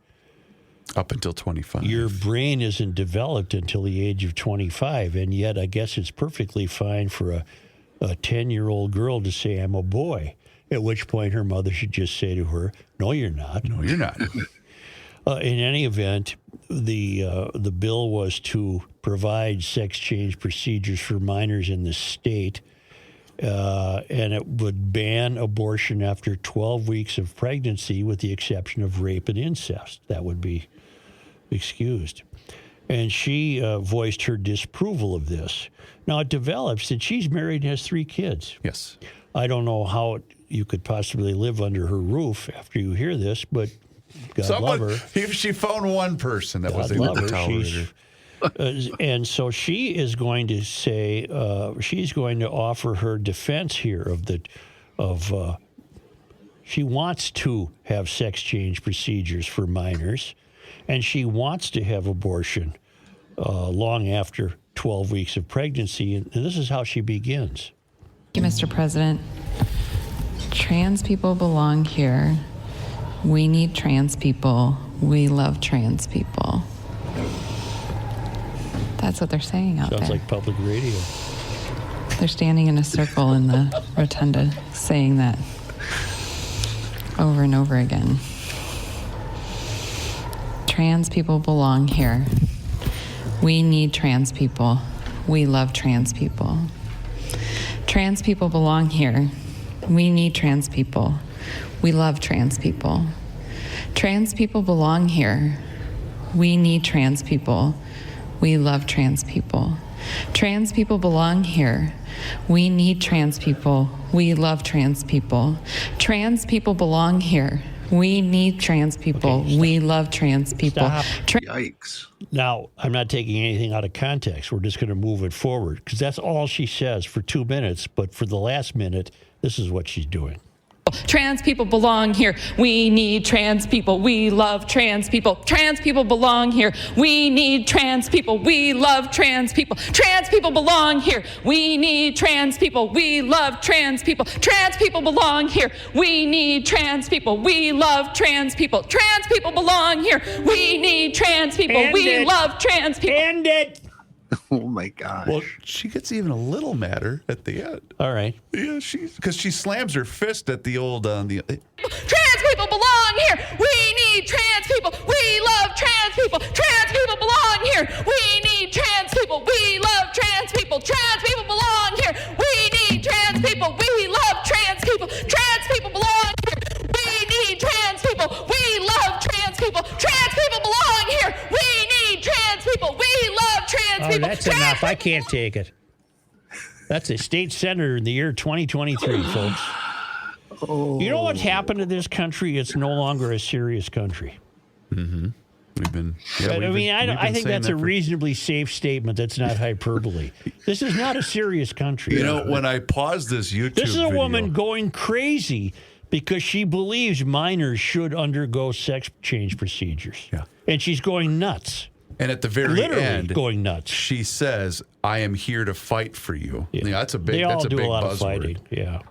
up until 25. Your brain isn't developed until the age of 25, and yet I guess it's perfectly fine for a 10-year-old girl to say, I'm a boy, at which point her mother should just say to her, no, you're not. No, you're not. In any event, the bill was to provide sex change procedures for minors in the state, and it would ban abortion after 12 weeks of pregnancy with the exception of rape and incest. That would be excused. And she voiced her disapproval of this. Now, it develops that she's married and has 3 kids. Yes. I don't know how you could possibly live under her roof after you hear this, but God love her. If she found one person that was God able love to her. tolerate her. And so she is going to say, she's going to offer her defense here she wants to have sex change procedures for minors, and she wants to have abortion long after 12 weeks of pregnancy. And this is how she begins. Thank you, Mr. President. Trans people belong here. We need trans people. We love trans people. That's what they're saying out there. Sounds like public radio. They're standing in a circle in the rotunda saying that over and over again. Trans people belong here. We need trans people. We love trans people. Trans people belong here. We need trans people. We love trans people. Trans people belong here. We need trans people. We love trans people. Trans people belong here. We need trans people. We love trans people. Trans people belong here. We need trans people. Okay, we love trans people. Yikes. Now, I'm not taking anything out of context. We're just going to move it forward because that's all she says for 2 minutes. But for the last minute, this is what she's doing. Trans people belong here. We need trans people. We love trans people. Trans people belong here. We need trans people. We love trans people. Trans people belong here. We need trans people. We love trans people. Trans people belong here. We need trans people. We love trans people. Trans people belong here. We need trans people. We love trans people. End it. Oh my gosh. Well, she gets even a little madder at the end. All right. Yeah, because she slams her fist at the old Trans people belong here. We need trans people. We love trans people. Trans people belong here. We need trans people. We love trans people. Trans people belong here. We need trans people. We love trans people. Trans people belong here. We need trans people. We love trans people. Trans people belong here. We need trans people. We love trans people. That's enough. I can't take it. That's a state senator in the year 2023, folks. Oh. You know what's happened to this country? It's no longer a serious country. Mm-hmm. I think that's a reasonably safe statement. That's not hyperbole. This is not a serious country. You know, when I paused this YouTube This is a video, woman going crazy because she believes minors should undergo sex change procedures. Yeah. And she's going nuts. And at the very Literally end, going nuts. She says, "I am here to fight for you." Yeah. That's a big. They all that's a do big a lot buzzword. of fighting. Yeah.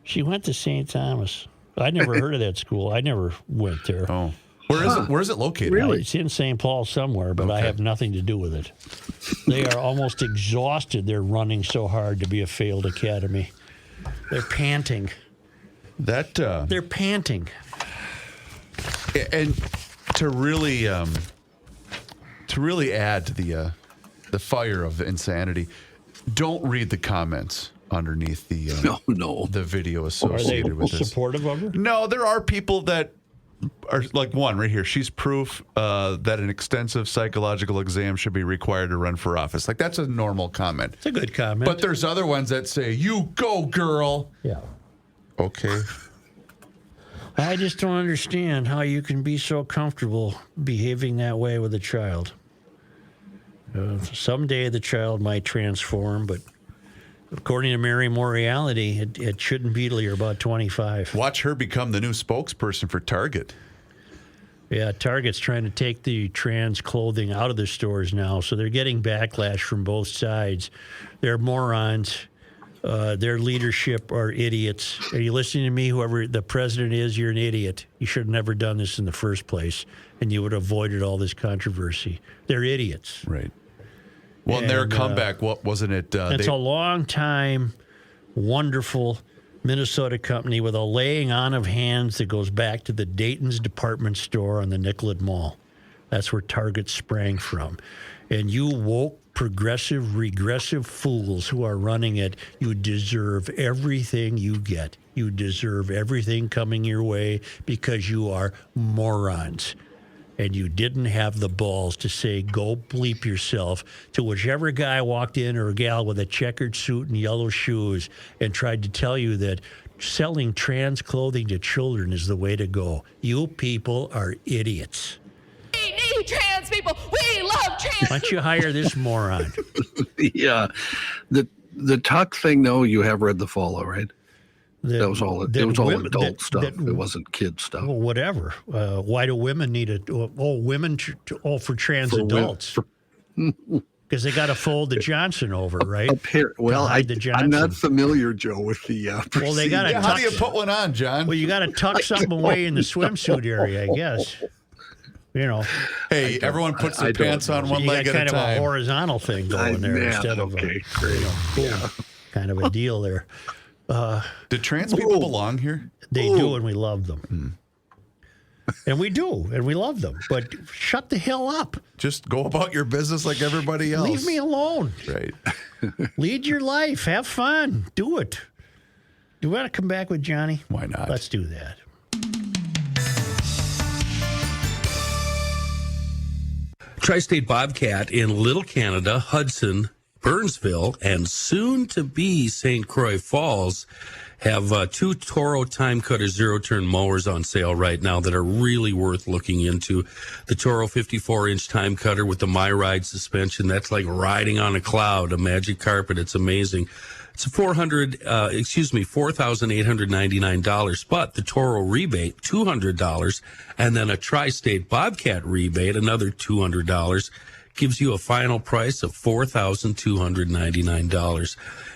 She went to St. Thomas. I never heard of that school. I never went there. Oh, where is it? Where is it located? Really? It's in St. Paul somewhere, but I have nothing to do with it. They are almost exhausted. They're running so hard to be a failed academy. They're panting. They're panting. And to really add to the fire of the insanity, don't read the comments underneath the no. the video Are they associated with this. supportive of her? No, there are people that or like one right here. She's proof that an extensive psychological exam should be required to run for office. Like, that's a normal comment. It's a good comment. But there's other ones that say, "You go, girl." Yeah. Okay. I just don't understand how you can be so comfortable behaving that way with a child. Someday the child might transform, but according to Mary Morreality, it shouldn't be till you're about 25. Watch her become the new spokesperson for Target. Yeah, Target's trying to take the trans clothing out of their stores now, so they're getting backlash from both sides. They're morons. Their leadership are idiots. Are you listening to me? Whoever the president is, you're an idiot. You should have never done this in the first place, and you would have avoided all this controversy. They're idiots. Right. Well, and their comeback, what wasn't it? It's a long time, wonderful Minnesota company with a laying on of hands that goes back to the Dayton's department store on the Nicollet Mall. That's where Target sprang from. And you woke, progressive, regressive fools who are running it, you deserve everything you get. You deserve everything coming your way because you are morons. And you didn't have the balls to say, go bleep yourself to whichever guy walked in or a gal with a checkered suit and yellow shoes and tried to tell you that selling trans clothing to children is the way to go. You people are idiots. We need trans people. We love trans. Why don't you hire this moron? Yeah. The tuck thing, though, you have read the follow, right? That was all. It was all adult stuff. It wasn't kid stuff. Well, whatever. Why do women need it? Women for trans adults because they got to fold the Johnson over, right? I'm not familiar, Joe, with the. Well, they got to. How do you put one on, John? Well, you got to tuck something away in the swimsuit area, I guess. You know. Hey, everyone puts their pants on one leg at a time. You got kind of a horizontal thing going there instead of kind of a deal there. Do trans people belong here? They do, and we love them. And we do, and we love them. But shut the hell up. Just go about your business like everybody else. Leave me alone. Right. Lead your life. Have fun. Do it. Do we want to come back with Johnny? Why not? Let's do that. Tri-State Bobcat in Little Canada, Hudson, Burnsville, and soon-to-be St. Croix Falls have two Toro Time Cutter zero-turn mowers on sale right now that are really worth looking into. The Toro 54-inch Time Cutter with the MyRide suspension, that's like riding on a cloud, a magic carpet. It's amazing. It's $4,899, but the Toro rebate, $200, and then a Tri-State Bobcat rebate, another $200, gives you a final price of $4,299.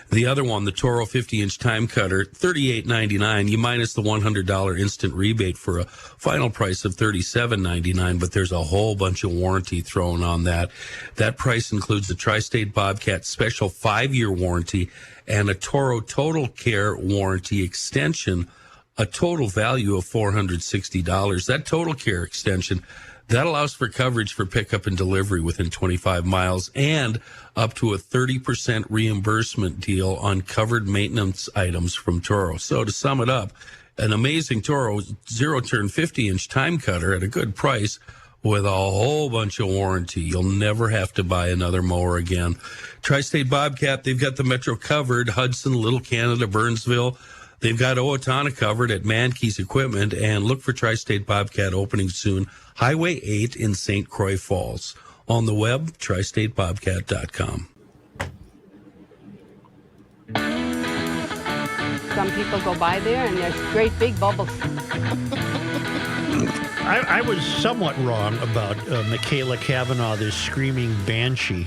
The other one, the Toro 50-inch Time Cutter, $38.99. You minus the $100 instant rebate for a final price of $37.99, but there's a whole bunch of warranty thrown on that. That price includes the Tri-State Bobcat special 5-year warranty and a Toro Total Care warranty extension, a total value of $460. That Total Care extension, that allows for coverage for pickup and delivery within 25 miles and up to a 30% reimbursement deal on covered maintenance items from Toro. So to sum it up, an amazing Toro zero-turn 50-inch Time Cutter at a good price with a whole bunch of warranty. You'll never have to buy another mower again. Tri-State Bobcat, they've got the Metro covered, Hudson, Little Canada, Burnsville. They've got Owatonna covered at Mankey's Equipment, and look for Tri-State Bobcat opening soon. Highway 8 in St. Croix Falls. On the web, tristatebobcat.com. Some people go by there and there's great big bubbles. I was somewhat wrong about Michaela Cavanaugh, this screaming banshee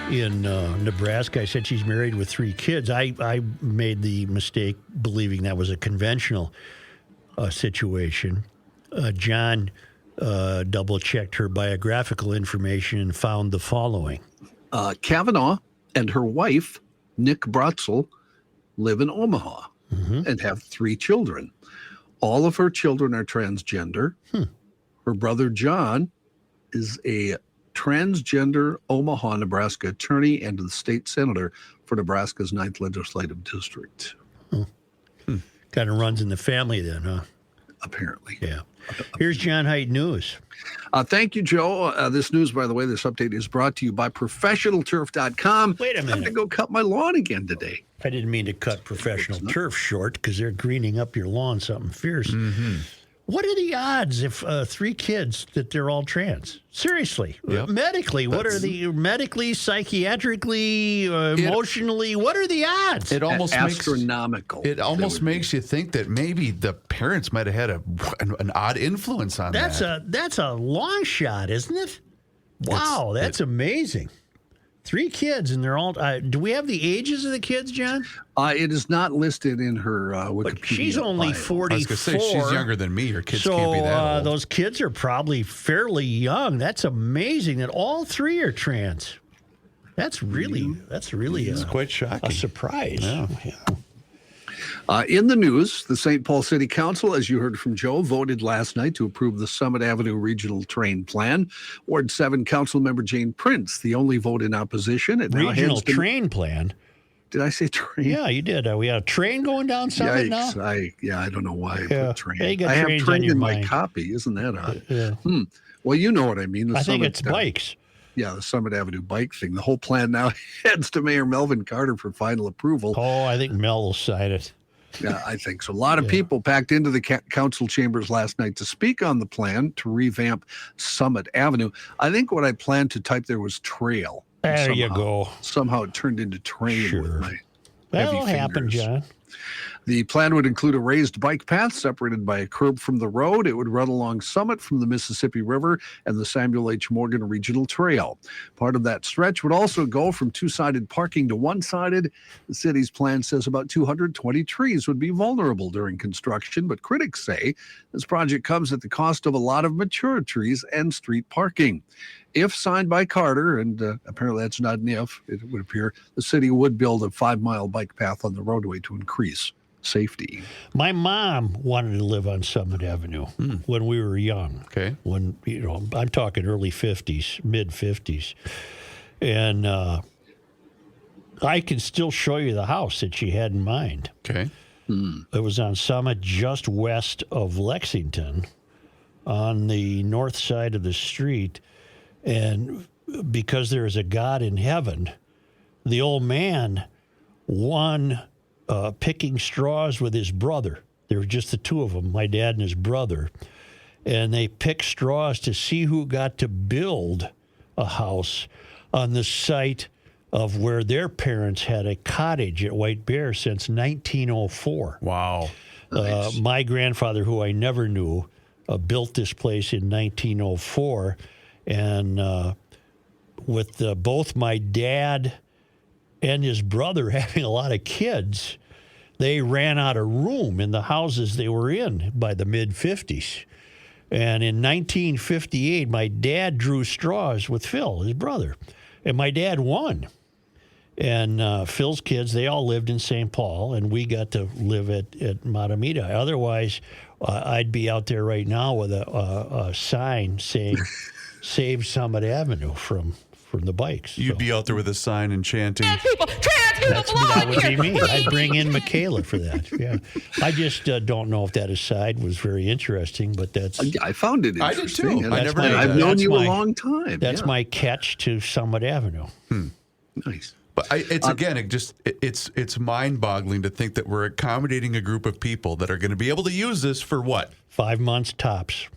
in Nebraska. I said she's married with 3 kids. I made the mistake believing that was a conventional situation. John double-checked her biographical information and found the following. Cavanaugh and her wife, Nick Brotzel, live in Omaha and have 3 children. All of her children are transgender. Her brother, John, is a transgender Omaha, Nebraska attorney and the state senator for Nebraska's 9th legislative district. Kind of runs in the family then, huh? apparently. Yeah. Here's John Heidt News. Thank you, Joe. This news, by the way, this update is brought to you by ProfessionalTurf.com. Wait a minute. I have to go cut my lawn again today. I didn't mean to cut Professional Turf short because they're greening up your lawn something fierce. Mm-hmm. What are the odds if 3 kids that they're all trans? Seriously, Yep. medically, what are the medically, psychiatrically, emotionally? What are the odds? It almost astronomical. It almost makes you think that maybe the parents might have had an odd influence on that. That's a long shot, isn't it? Wow, that's amazing. 3 kids, and they're all. Do we have the ages of the kids, John? It is not listed in her Wikipedia. But she's only bio. 44. I was going to say, she's younger than me. Her kids can't be that old. Those kids are probably fairly young. That's amazing that all 3 are trans. That's really it's quite shocking. a surprise. Yeah. In the news, the St. Paul City Council, as you heard from Joe, voted last night to approve the Summit Avenue Regional Train Plan. Ward 7 Council Member Jane Prince, the only vote in opposition. It now Regional hands to- train plan. Did I say train? Yeah, you did. We had a train going down Summit now? I don't know why I put train. Yeah, you got I have trains on train your in my mind. copy. Isn't that odd? Yeah. Well, you know what I mean. I think it's bikes. Yeah, the Summit Avenue bike thing. The whole plan now heads to Mayor Melvin Carter for final approval. Oh, I think Mel will sign it. Yeah, I think so. A lot of people packed into the council chambers last night to speak on the plan to revamp Summit Avenue. I think what I planned to type there was trail. There you go. Somehow it turned into train with my That'll heavy happen, fingers. John. The plan would include a raised bike path separated by a curb from the road. It would run along Summit from the Mississippi River and the Samuel H. Morgan Regional Trail. Part of that stretch would also go from 2-sided parking to 1-sided. The city's plan says about 220 trees would be vulnerable during construction, but critics say this project comes at the cost of a lot of mature trees and street parking. If signed by Carter, and apparently that's not an if, it would appear, the city would build a 5-mile bike path on the roadway to increase safety. My mom wanted to live on Summit Avenue when we were young. Okay. When, I'm talking early 50s, mid 50s. And I can still show you the house that she had in mind. Okay. It was on Summit just west of Lexington on the north side of the street. And because there is a God in heaven, the old man won picking straws with his brother. There were just the 2 of them, my dad and his brother. And they picked straws to see who got to build a house on the site of where their parents had a cottage at White Bear since 1904. Wow. Nice. My grandfather, who I never knew, built this place in 1904. And with both my dad and his brother having a lot of kids, they ran out of room in the houses they were in by the mid-50s. And in 1958, my dad drew straws with Phil, his brother, and my dad won. And Phil's kids, they all lived in St. Paul, and we got to live at Matamita. Otherwise, I'd be out there right now with a sign saying, Save Summit Avenue from the bikes. You'd be out there with a sign and chanting. Trans people That would be me. belong I'd here. bring in Michaela for that. Yeah, I just don't know if that aside was very interesting, but that's. I found it I did interesting. too. and I never knew I've that. known That's you my- a long time. That's yeah. my catch to Summit Avenue. Nice. But it's again, it's mind-boggling to think that we're accommodating a group of people that are going to be able to use this for what? 5 months tops.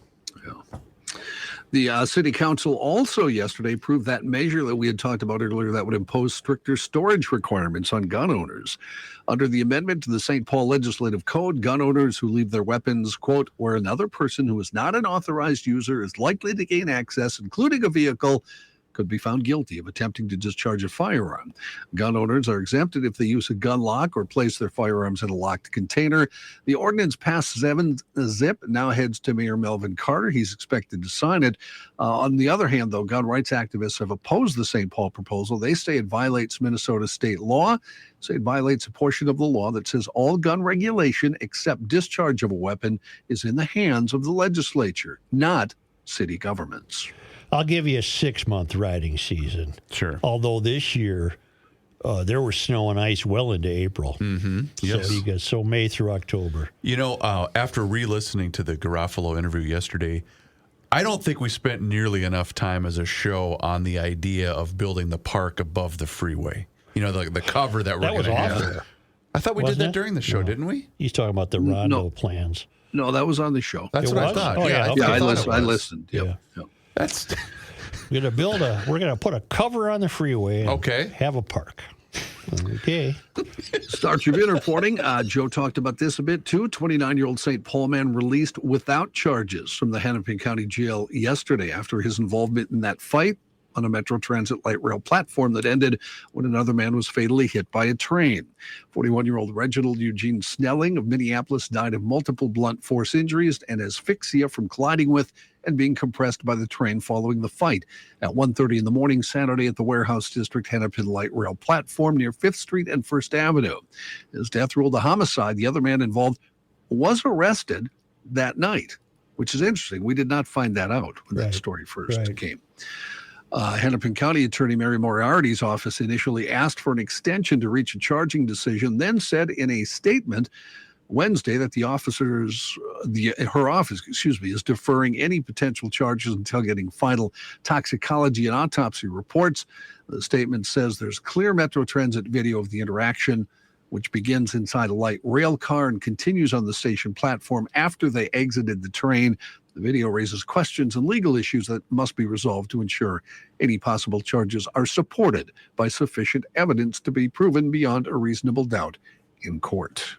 The city council also yesterday approved that measure that we had talked about earlier that would impose stricter storage requirements on gun owners. Under the amendment to the St. Paul Legislative Code, gun owners who leave their weapons, quote, where another person who is not an authorized user is likely to gain access, including a vehicle, could be found guilty of attempting to discharge a firearm. Gun owners are exempted if they use a gun lock or place their firearms in a locked container. The ordinance passed zip, now heads to Mayor Melvin Carter. He's expected to sign it. On the other hand, though, gun rights activists have opposed the St. Paul proposal. They say it violates Minnesota state law, say it violates a portion of the law that says all gun regulation except discharge of a weapon is in the hands of the legislature, not city governments. I'll give you a 6-month riding season. Sure. Although this year, there was snow and ice well into April. Mm-hmm. Yes. So May through October. You know, after re-listening to the Garofalo interview yesterday, I don't think we spent nearly enough time as a show on the idea of building the park above the freeway. You know, the cover that we're going to have. I thought we did that during the show, didn't we? He's talking about the Rondo plans. No, that was on the show. That's what I thought. Oh, yeah. I listened. Yep. That's. We're gonna put a cover on the freeway. And have a park. Okay. Star Tribune reporting. Joe talked about this a bit too. 29-year-old St. Paul man released without charges from the Hennepin County Jail yesterday after his involvement in that fight on a Metro Transit light rail platform that ended when another man was fatally hit by a train. 41-year-old Reginald Eugene Snelling of Minneapolis died of multiple blunt force injuries and asphyxia from colliding with and being compressed by the train following the fight at 1:30 in the morning Saturday at the Warehouse District Hennepin light rail platform near 5th Street and 1st Avenue. His death ruled a homicide. The other man involved was arrested that night, which is interesting. We did not find that out when that story first came. Hennepin County Attorney Mary Moriarty's office initially asked for an extension to reach a charging decision, then said in a statement Wednesday that her office is deferring any potential charges until getting final toxicology and autopsy reports. The statement says there's clear Metro Transit video of the interaction, which begins inside a light rail car and continues on the station platform after they exited the train. The video raises questions and legal issues that must be resolved to ensure any possible charges are supported by sufficient evidence to be proven beyond a reasonable doubt in court.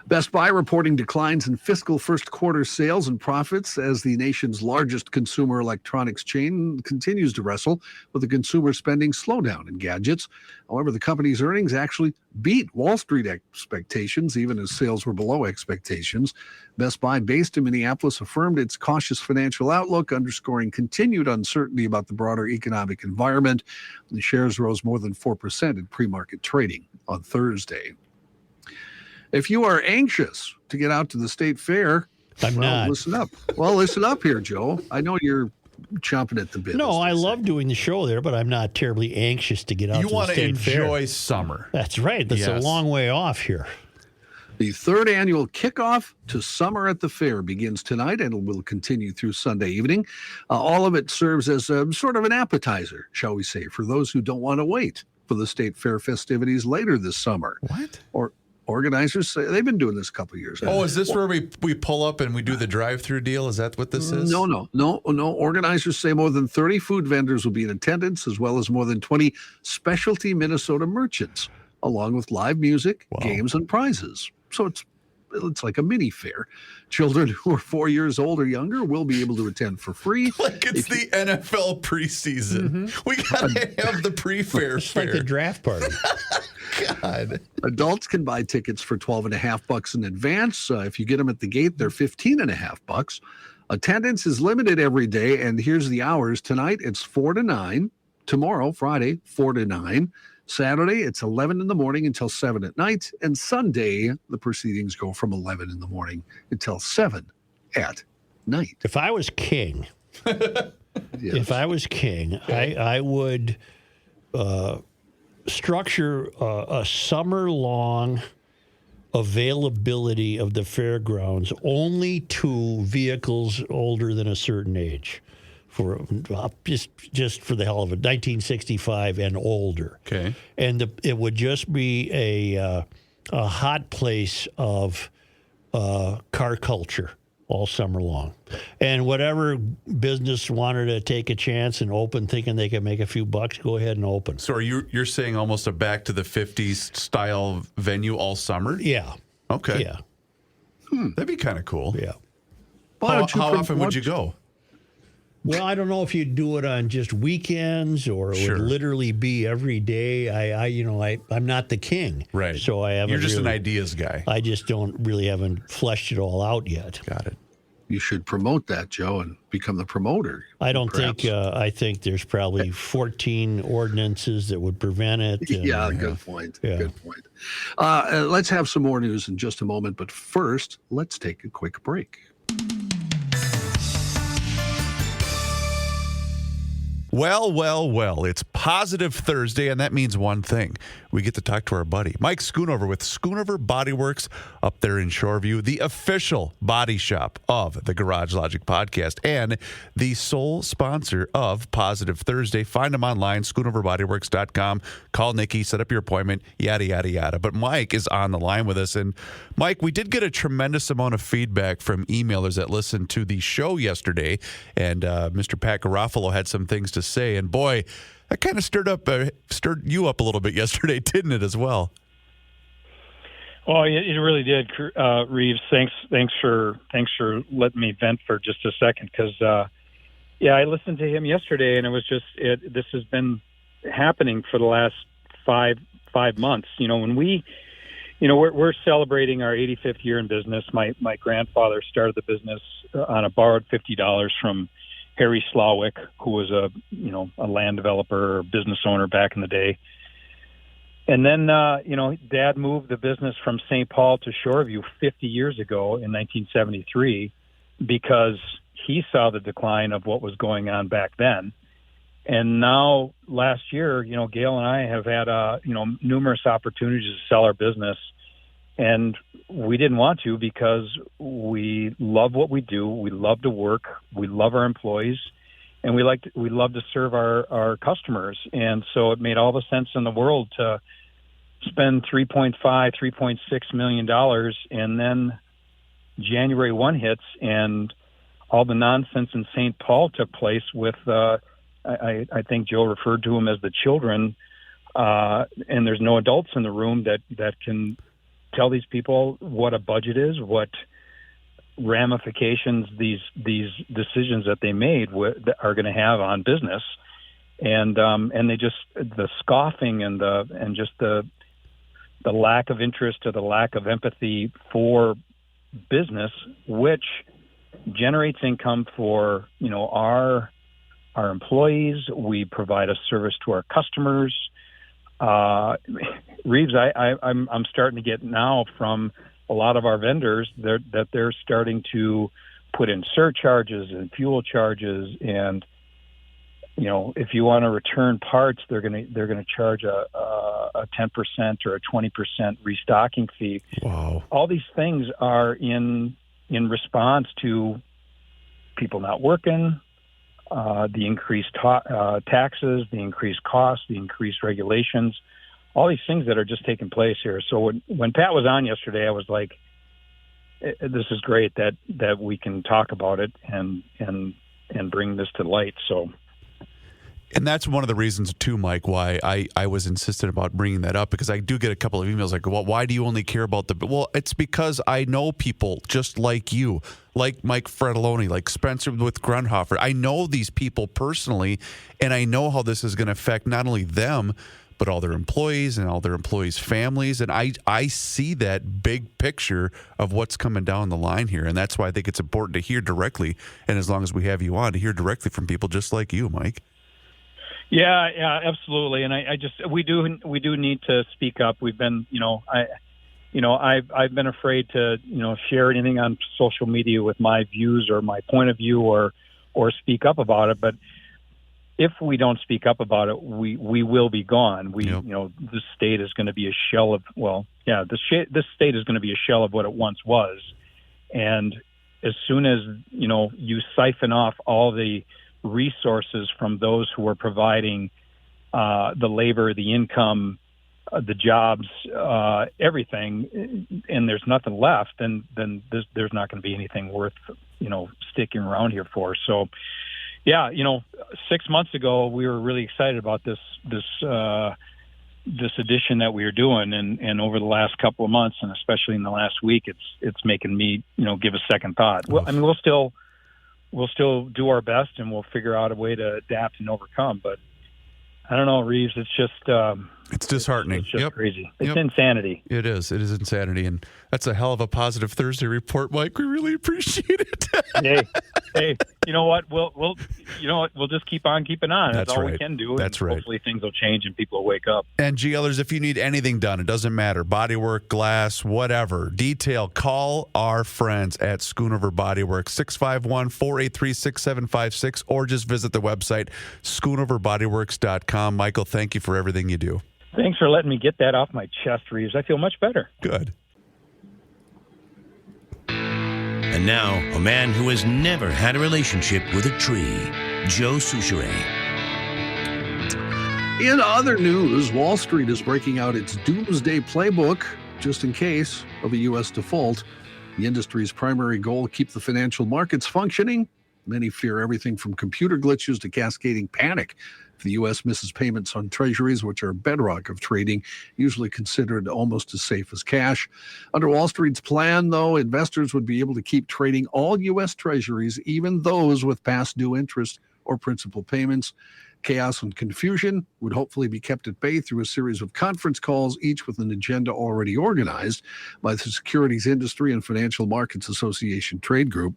Best Buy reporting declines in fiscal first quarter sales and profits as the nation's largest consumer electronics chain continues to wrestle with the consumer spending slowdown in gadgets. However, the company's earnings actually beat Wall Street expectations, even as sales were below expectations. Best Buy, based in Minneapolis, affirmed its cautious financial outlook, underscoring continued uncertainty about the broader economic environment. The shares rose more than 4% in pre-market trading on Thursday. If you are anxious to get out to the state fair, listen up. Well, listen up here, Joe. I know you're chomping at the bit. No, I love doing the show there, but I'm not terribly anxious to get out to the state fair. You want to enjoy summer. That's right. That's a long way off here. The third annual kickoff to summer at the fair begins tonight and will continue through Sunday evening. All of it serves as a sort of an appetizer, shall we say, for those who don't want to wait for the state fair festivities later this summer. What? Or organizers say they've been doing this a couple of years. Oh, is this where we pull up and we do the drive-through deal? Is that what this is? No. Organizers say more than 30 food vendors will be in attendance, as well as more than 20 specialty Minnesota merchants, along with live music, games, and prizes. So it's like a mini fair. Children who are 4 years old or younger will be able to attend for free. Like it's the NFL preseason. Mm-hmm. We gotta have the pre-fair It's fair. like the draft party. God. Adults can buy tickets for $12.50 in advance. If you get them at the gate, they're $15.50. Attendance is limited every day, and here's the hours. Tonight, it's 4 to 9. Tomorrow, Friday, 4 to 9. Saturday, it's 11 in the morning until 7 at night. And Sunday, the proceedings go from 11 in the morning until 7 at night. If I was king, I would structure a summer-long availability of the fairgrounds only to vehicles older than a certain age. For just for the hell of it, 1965 and older. Okay, and it would just be a hot place of car culture all summer long, and whatever business wanted to take a chance and open, thinking they could make a few bucks, go ahead and open. So you're saying almost a back to the 50s style venue all summer? Yeah. Okay. Yeah. That'd be kind of cool. Yeah. How often would you go? Well, I don't know if you'd do it on just weekends or it would literally be every day. I'm not the king, right? So I haven't. You're just an ideas guy. I just haven't fleshed it all out yet. Got it. You should promote that, Joe, and become the promoter. I don't think. I think there's probably 14 ordinances that would prevent it. Yeah, good point. Yeah. Good point. Let's have some more news in just a moment, but first, let's take a quick break. Well, it's Positive Thursday, and that means one thing. We get to talk to our buddy, Mike Schoonover with Schoonover Body Works up there in Shoreview, the official body shop of the Garage Logic podcast and the sole sponsor of Positive Thursday. Find them online, schoonoverbodyworks.com. Call Nikki, set up your appointment, yada, yada, yada. But Mike is on the line with us. And Mike, we did get a tremendous amount of feedback from emailers that listened to the show yesterday. And Mr. Pat Garofalo had some things to say. And boy, that kind of stirred you up a little bit yesterday, didn't it, as well? Well, it really did, Reeves. Thanks for letting me vent for just a second, because I listened to him yesterday, and it was just this has been happening for the last five months. When we're celebrating our 85th year in business. My grandfather started the business on a borrowed $50 from Harry Slawick, who was a land developer or business owner back in the day. And then, Dad moved the business from St. Paul to Shoreview 50 years ago in 1973 because he saw the decline of what was going on back then. And now last year, Gail and I have had, numerous opportunities to sell our business. And we didn't want to because we love what we do. We love to work. We love our employees, and we love to serve our customers. And so it made all the sense in the world to spend $3.6 million. And then January 1 hits, and all the nonsense in St. Paul took place with, I think Joe referred to them as the children. And there's no adults in the room that can tell these people what a budget is, what ramifications these decisions that they made are going to have on business, and they just the scoffing and just the lack of interest or the lack of empathy for business, which generates income for our employees. We provide a service to our customers. Reeves, I'm starting to get now from a lot of our vendors that they're starting to put in surcharges and fuel charges, and if you want to return parts, they're gonna charge a 10% or a 20% restocking fee. Wow! All these things are in response to people not working. The increased taxes, the increased costs, the increased regulations, all these things that are just taking place here. So when Pat was on yesterday, I was like, this is great that we can talk about it and bring this to light. So. And that's one of the reasons, too, Mike, why I was insistent about bringing that up, because I do get a couple of emails like, well, why do you only care about well, it's because I know people just like you, like Mike Fredoloni, like Spencer with Grunhofer. I know these people personally, and I know how this is going to affect not only them, but all their employees and all their employees' families. And I see that big picture of what's coming down the line here. And that's why I think it's important to hear directly, and as long as we have you on, to hear directly from people just like you, Mike. Yeah, absolutely. And we do need to speak up. We've been, I've been afraid to, share anything on social media with my views or my point of view or speak up about it. But if we don't speak up about it, we will be gone. This state is going to be a shell of, this state is going to be a shell of what it once was. And as soon as, you siphon off all the resources from those who are providing the labor, the income, the jobs, everything, and there's nothing left, then there's not going to be anything worth sticking around here for. So, 6 months ago we were really excited about this edition that we were doing, and over the last couple of months, and especially in the last week, it's making me give a second thought. Well, I mean, we'll still do our best, and we'll figure out a way to adapt and overcome. But I don't know, Reeves. It's just it's disheartening. It's just crazy. It's insanity. It is. It is insanity, and that's a hell of a Positive Thursday report, Mike. We really appreciate it. hey, you know what? We'll you know what? We'll just keep on keeping on. That's all right. we can do. That's and right. Hopefully things will change and people will wake up. And GLers, if you need anything done, it doesn't matter. Bodywork, glass, whatever. Detail, call our friends at Schoonover Bodywork, 651-483-6756, or just visit the website, schoonoverbodyworks.com. Michael, thank you for everything you do. Thanks for letting me get that off my chest, Reeves. I feel much better. Good. And now, a man who has never had a relationship with a tree, Joe Souchere. In other news, Wall Street is breaking out its doomsday playbook just in case of a U.S. default. The industry's primary goal, keep the financial markets functioning. Many fear everything from computer glitches to cascading panic if the U.S. misses payments on treasuries, which are bedrock of trading, usually considered almost as safe as cash. Under Wall Street's plan, though, investors would be able to keep trading all U.S. treasuries, even those with past due interest or principal payments. Chaos and confusion would hopefully be kept at bay through a series of conference calls, each with an agenda already organized by the Securities Industry and Financial Markets Association trade group.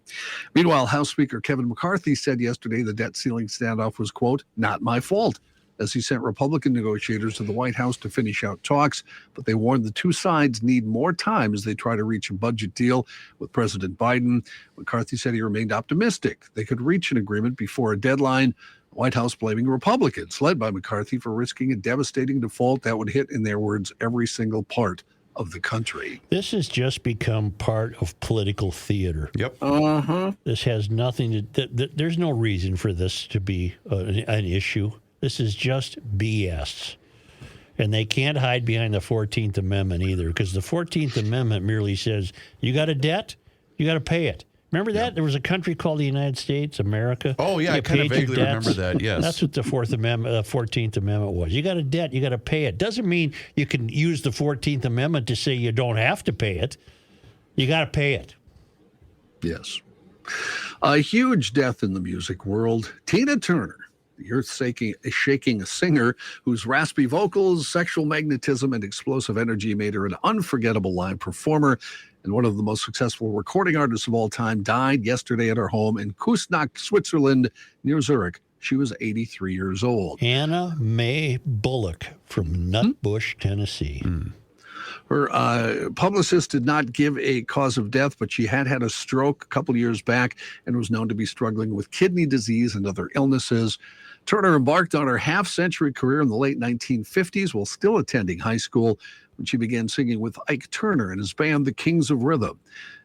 Meanwhile, House Speaker Kevin McCarthy said yesterday the debt ceiling standoff was, quote, not my fault, as he sent Republican negotiators to the White House to finish out talks, but they warned the two sides need more time as they try to reach a budget deal with President Biden. McCarthy said he remained optimistic they could reach an agreement before a deadline. White House blaming Republicans, led by McCarthy, for risking a devastating default that would hit, in their words, every single part of the country. This has just become part of political theater. Yep. This has nothing to. There's no reason for this to be an issue. This is just BS. And they can't hide behind the 14th Amendment either, because the 14th Amendment merely says, you got a debt, you got to pay it. Remember that? Yep. There was a country called the United States, America. Oh, yeah, I kind of vaguely remember that, yes. That's what the 14th Amendment was. You got a debt, you got to pay it. Doesn't mean you can use the 14th Amendment to say you don't have to pay it. You got to pay it. Yes. A huge death in the music world. Tina Turner, the earth-shaking singer whose raspy vocals, sexual magnetism, and explosive energy made her an unforgettable live performer and one of the most successful recording artists of all time, died yesterday at her home in Küsnacht, Switzerland, near Zurich. She was 83 years old. Anna Mae Bullock from Nutbush, Tennessee. Her publicist did not give a cause of death, but she had a stroke a couple years back and was known to be struggling with kidney disease and other illnesses. Turner embarked on her half-century career in the late 1950s while still attending high school, when she began singing with Ike Turner and his band, the Kings of Rhythm.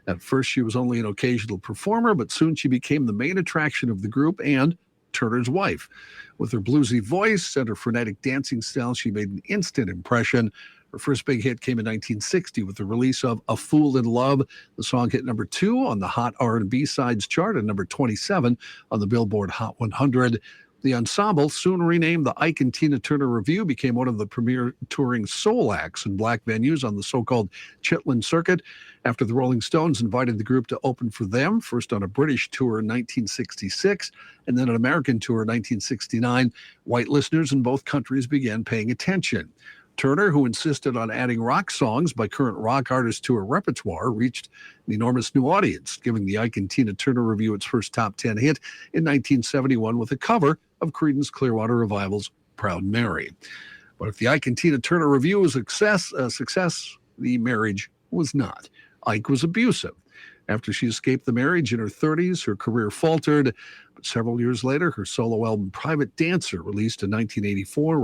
At first, she was only an occasional performer, but soon she became the main attraction of the group and Turner's wife. With her bluesy voice and her frenetic dancing style, she made an instant impression. Her first big hit came in 1960 with the release of A Fool in Love. The song hit number 2 on the Hot R&B Sides chart and number 27 on the Billboard Hot 100. The ensemble, soon renamed the Ike and Tina Turner Revue, became one of the premier touring soul acts in black venues on the so-called Chitlin circuit. After the Rolling Stones invited the group to open for them, first on a British tour in 1966 and then an American tour in 1969, white listeners in both countries began paying attention. Turner, who insisted on adding rock songs by current rock artists to her repertoire, reached an enormous new audience, giving the Ike and Tina Turner Revue its first top 10 hit in 1971 with a cover of Creedence Clearwater Revival's Proud Mary. But if the Ike and Tina Turner Revue was a success, the marriage was not. Ike was abusive. After she escaped the marriage in her 30s, her career faltered. But several years later, her solo album Private Dancer, released in 1984,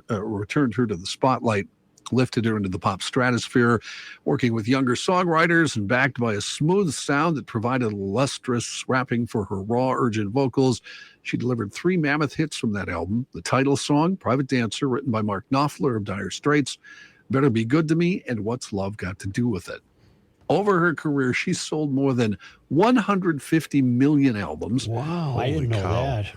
returned her to the spotlight, lifted her into the pop stratosphere. Working with younger songwriters and backed by a smooth sound that provided lustrous wrapping for her raw, urgent vocals, she delivered 3 mammoth hits from that album. The title song, Private Dancer, written by Mark Knopfler of Dire Straits, Better Be Good to Me, and What's Love Got to Do with It. Over her career, she sold more than 150 million albums. Wow, I didn't know that.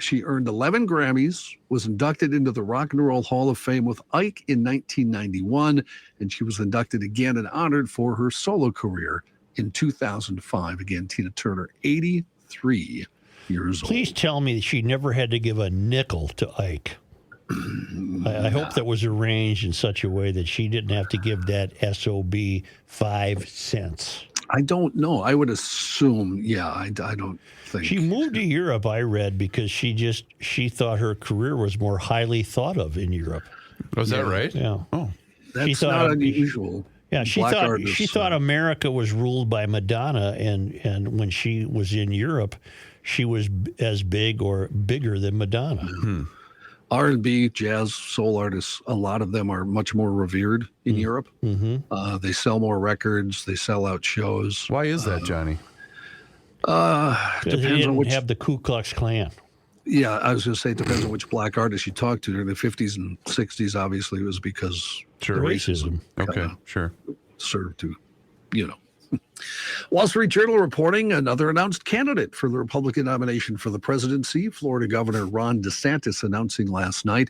She earned 11 Grammys, was inducted into the Rock and Roll Hall of Fame with Ike in 1991, and she was inducted again and honored for her solo career in 2005. Again, Tina Turner, 83 years old. Please tell me that she never had to give a nickel to Ike. I hope that was arranged in such a way that she didn't have to give that SOB 5 cents. I don't know. I would assume, I don't think. She moved to Europe, I read, because she thought her career was more highly thought of in Europe. Was that right? Yeah. Oh, that's not unusual. Yeah, she thought America was ruled by Madonna, and when she was in Europe, she was as big or bigger than Madonna. Mm-hmm. R&B, jazz, soul artists, a lot of them are much more revered in Europe. Mm-hmm. They sell more records. They sell out shows. Why is that, Johnny? Because they Depends on didn't which. have the Ku Klux Klan. Yeah, I was going to say it depends on which black artist you talk to. In the 50s and 60s, obviously, it was because Racism. Okay, sure. Served to, Wall Street Journal reporting another announced candidate for the Republican nomination for the presidency. Florida Governor Ron DeSantis announcing last night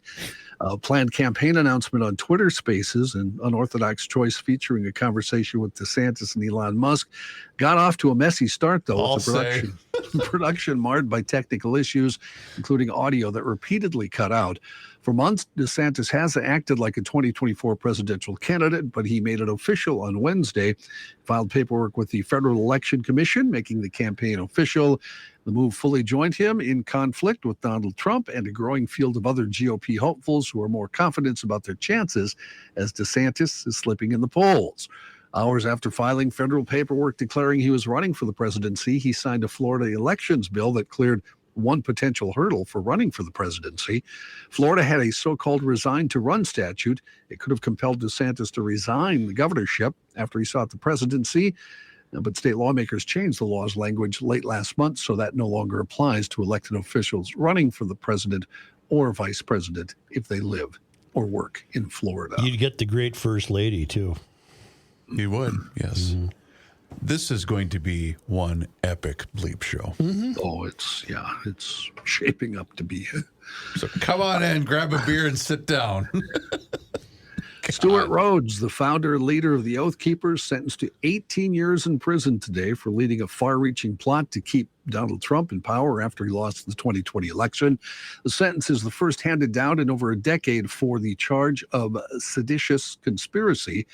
a planned campaign announcement on Twitter Spaces, an unorthodox choice featuring a conversation with DeSantis and Elon Musk. Got off to a messy start, though, with the production marred by technical issues, including audio that repeatedly cut out. For months, DeSantis has acted like a 2024 presidential candidate, but he made it official on Wednesday, filed paperwork with the Federal Election Commission, making the campaign official. The move fully joined him in conflict with Donald Trump and a growing field of other GOP hopefuls who are more confident about their chances as DeSantis is slipping in the polls. Hours after filing federal paperwork declaring he was running for the presidency, he signed a Florida elections bill that cleared one potential hurdle for running for the presidency. Florida had a so-called resign to run statute. It could have compelled DeSantis to resign the governorship after he sought the presidency. But state lawmakers changed the law's language late last month, so that no longer applies to elected officials running for the president or vice president if they live or work in Florida. You'd get the great first lady, too. You would, yes. Mm-hmm. This is going to be one epic bleep show. Mm-hmm. Oh, it's shaping up to be. So come on in, grab a beer, and sit down. Stuart Rhodes, the founder and leader of the Oath Keepers, sentenced to 18 years in prison today for leading a far-reaching plot to keep Donald Trump in power after he lost the 2020 election. The sentence is the first handed down in over a decade for the charge of seditious conspiracy.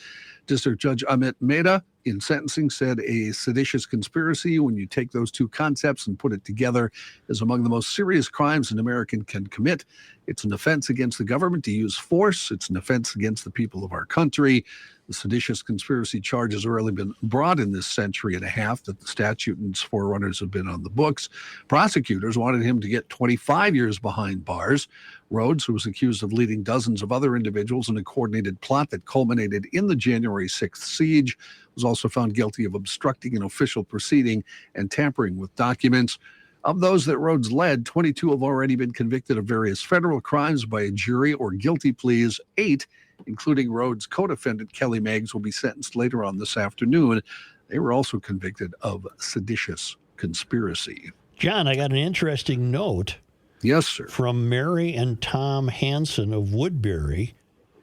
District Judge Amit Mehta, in sentencing, said a seditious conspiracy, when you take those two concepts and put it together, is among the most serious crimes an American can commit. It's an offense against the government to use force. It's an offense against the people of our country. The seditious conspiracy charge has already been brought in this century and a half that the statute and its forerunners have been on the books. Prosecutors wanted him to get 25 years behind bars. Rhodes, who was accused of leading dozens of other individuals in a coordinated plot that culminated in the January 6th siege, was also found guilty of obstructing an official proceeding and tampering with documents. Of those that Rhodes led, 22 have already been convicted of various federal crimes by a jury or guilty pleas. 8, including Rhodes' co-defendant Kelly Meggs, will be sentenced later on this afternoon. They were also convicted of seditious conspiracy. John, I got an interesting note. Yes, sir. From Mary and Tom Hansen of Woodbury.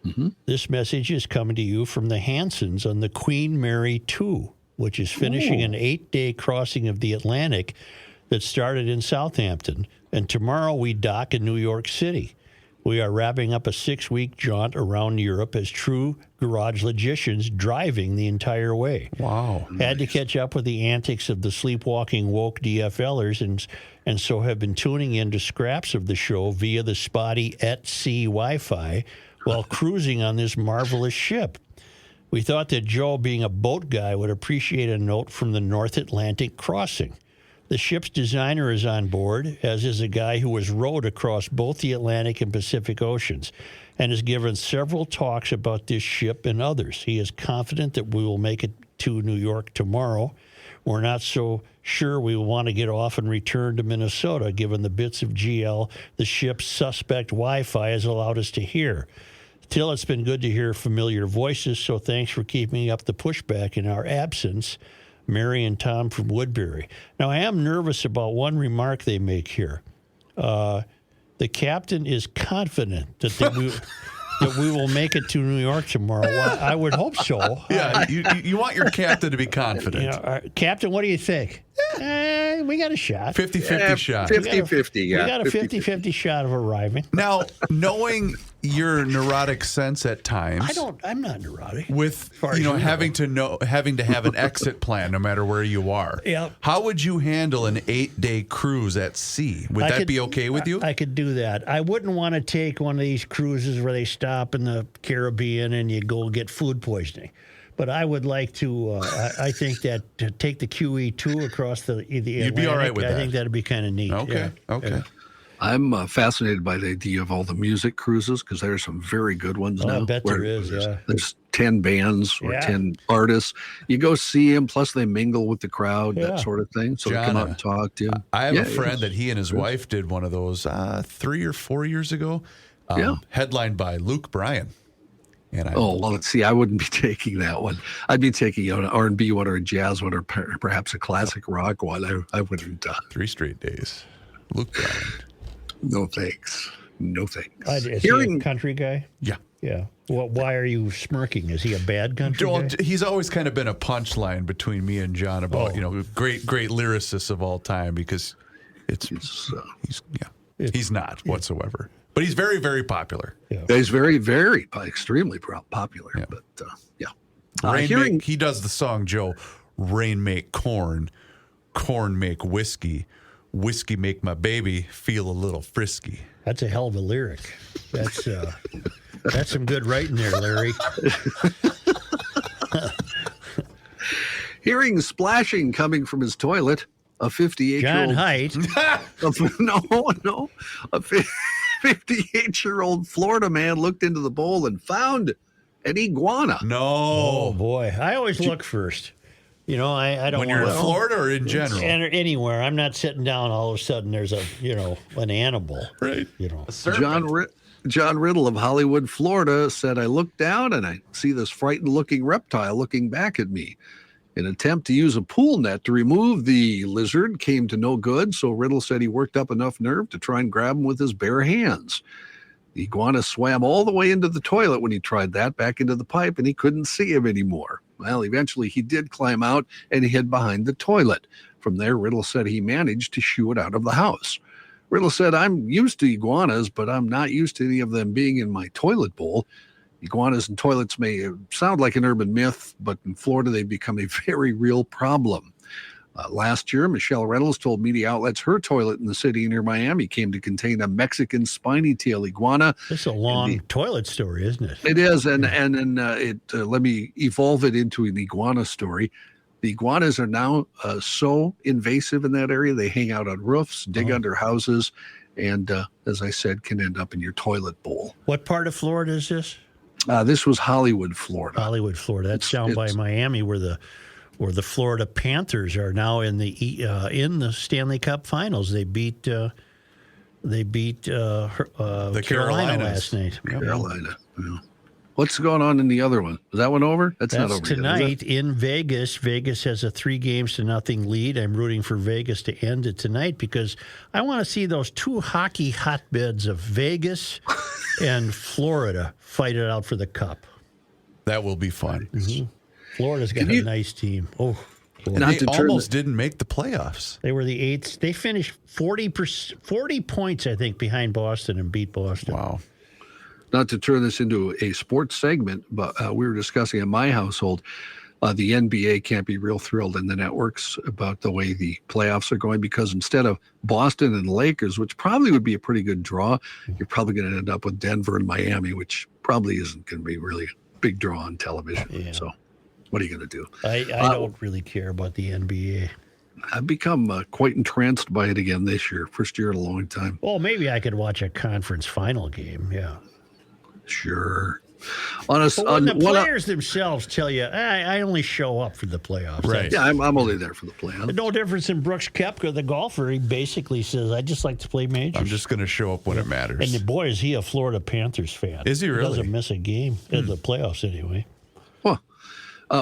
Mm-hmm. This message is coming to you from the Hansens on the Queen Mary 2, which is finishing an 8-day crossing of the Atlantic that started in Southampton. And tomorrow we dock in New York City. We are wrapping up a 6-week jaunt around Europe as true garage logicians, driving the entire way. Wow. Had to catch up with the antics of the sleepwalking woke DFLers and so have been tuning in to scraps of the show via the spotty at-sea Wi-Fi while cruising on this marvelous ship. We thought that Joe, being a boat guy, would appreciate a note from the North Atlantic crossing. The ship's designer is on board, as is a guy who was rowed across both the Atlantic and Pacific Oceans, and has given several talks about this ship and others. He is confident that we will make it to New York tomorrow. We're not so sure we will want to get off and return to Minnesota, given the bits of GL the ship's suspect Wi-Fi has allowed us to hear. Still, it's been good to hear familiar voices, so thanks for keeping up the pushback in our absence. Mary and Tom from Woodbury. Now, I am nervous about one remark they make here. The captain is confident that we will make it to New York tomorrow. Well, I would hope so. Yeah, you want your captain to be confident. Captain, what do you think? we got a shot. 50-50 shot. 50-50, yeah. We got a 50-50 shot of arriving. Now, knowing your neurotic sense at times, I'm not neurotic. with having to have an exit plan no matter where you are. Yep. How would you handle an 8-day cruise at sea? Would that be okay with you? I could do that. I wouldn't want to take one of these cruises where they stop in the Caribbean and you go get food poisoning. But I would like to. I think that to take the QE2 across the Atlantic, you'd be all right with that. I think that'd be kind of neat. Okay. Yeah. Okay. Yeah. I'm fascinated by the idea of all the music cruises because there's some very good ones now. I bet there is, yeah. There's 10 bands or 10 artists. You go see them, plus they mingle with the crowd, that sort of thing. So they come out and talk to you. I have a friend that he and his wife did one of those 3 or 4 years ago, headlined by Luke Bryan. And let's see. I wouldn't be taking that one. I'd be taking an R&B one or a jazz one or perhaps a classic rock one. I wouldn't. 3 straight days. Luke Bryan. No thanks. No thanks. Is he a country guy? Yeah. Yeah. Well, why are you smirking? Is he a bad country guy? He's always kind of been a punchline between me and John about great lyricists of all time because he's not whatsoever. But he's very, very popular. Yeah. He's very, very extremely popular. Yeah. But he does the song, Joe. Rain make corn, corn make whiskey. Whiskey make my baby feel a little frisky. That's a hell of a lyric. That's some good writing there, Larry. Hearing splashing coming from his toilet, a 58-year-old... John Heidt. No. A 58-year-old Florida man looked into the bowl and found an iguana. No. Oh, boy. I always look first. I don't. When you're in Florida or in general? Anywhere. I'm not sitting down. All of a sudden, there's an animal. Right. John Riddle of Hollywood, Florida, said, "I looked down and I see this frightened-looking reptile looking back at me. An attempt to use a pool net to remove the lizard came to no good. So Riddle said he worked up enough nerve to try and grab him with his bare hands. The iguana swam all the way into the toilet when he tried that, back into the pipe, and he couldn't see him anymore. Well, eventually he did climb out and hid behind the toilet. From there, Riddle said he managed to shoo it out of the house. Riddle said, I'm used to iguanas, but I'm not used to any of them being in my toilet bowl. Iguanas and toilets may sound like an urban myth, but in Florida, they've become a very real problem. Last year, Michelle Reynolds told media outlets her toilet in the city near Miami came to contain a Mexican spiny tail iguana. It's a long toilet story, isn't it? It is, and let me evolve it into an iguana story. The iguanas are now so invasive in that area, they hang out on roofs, dig under houses, and as I said, can end up in your toilet bowl. What part of Florida is this? This was Hollywood, Florida. Hollywood, Florida. That's down by Miami, where the Florida Panthers are now in the Stanley Cup Finals. They beat the Carolina last night. Yep. Carolina. Yeah. What's going on in the other one? Is that one over? That's not over tonight yet, in Vegas. Vegas has a 3-0 lead. I'm rooting for Vegas to end it tonight because I want to see those two hockey hotbeds of Vegas and Florida fight it out for the cup. That will be fun. Mm-hmm. Florida's got a nice team. Oh, and they almost didn't make the playoffs. They were the 8th. They finished 40 points, I think, behind Boston and beat Boston. Wow. Not to turn this into a sports segment, but we were discussing in my household, the NBA can't be real thrilled in the networks about the way the playoffs are going because instead of Boston and Lakers, which probably would be a pretty good draw, you're probably going to end up with Denver and Miami, which probably isn't going to be really a big draw on television. Yeah. So what are you going to do? I don't really care about the NBA. I've become quite entranced by it again this year. First year in a long time. Well, maybe I could watch a conference final game. Yeah. Sure. When the players themselves tell you, I only show up for the playoffs. Right. Yeah, I'm only there for the playoffs. No difference in Brooks Koepka, the golfer. He basically says, I just like to play majors. I'm just going to show up when it matters. And boy, is he a Florida Panthers fan. Is he really? He doesn't miss a game in the playoffs anyway. Well,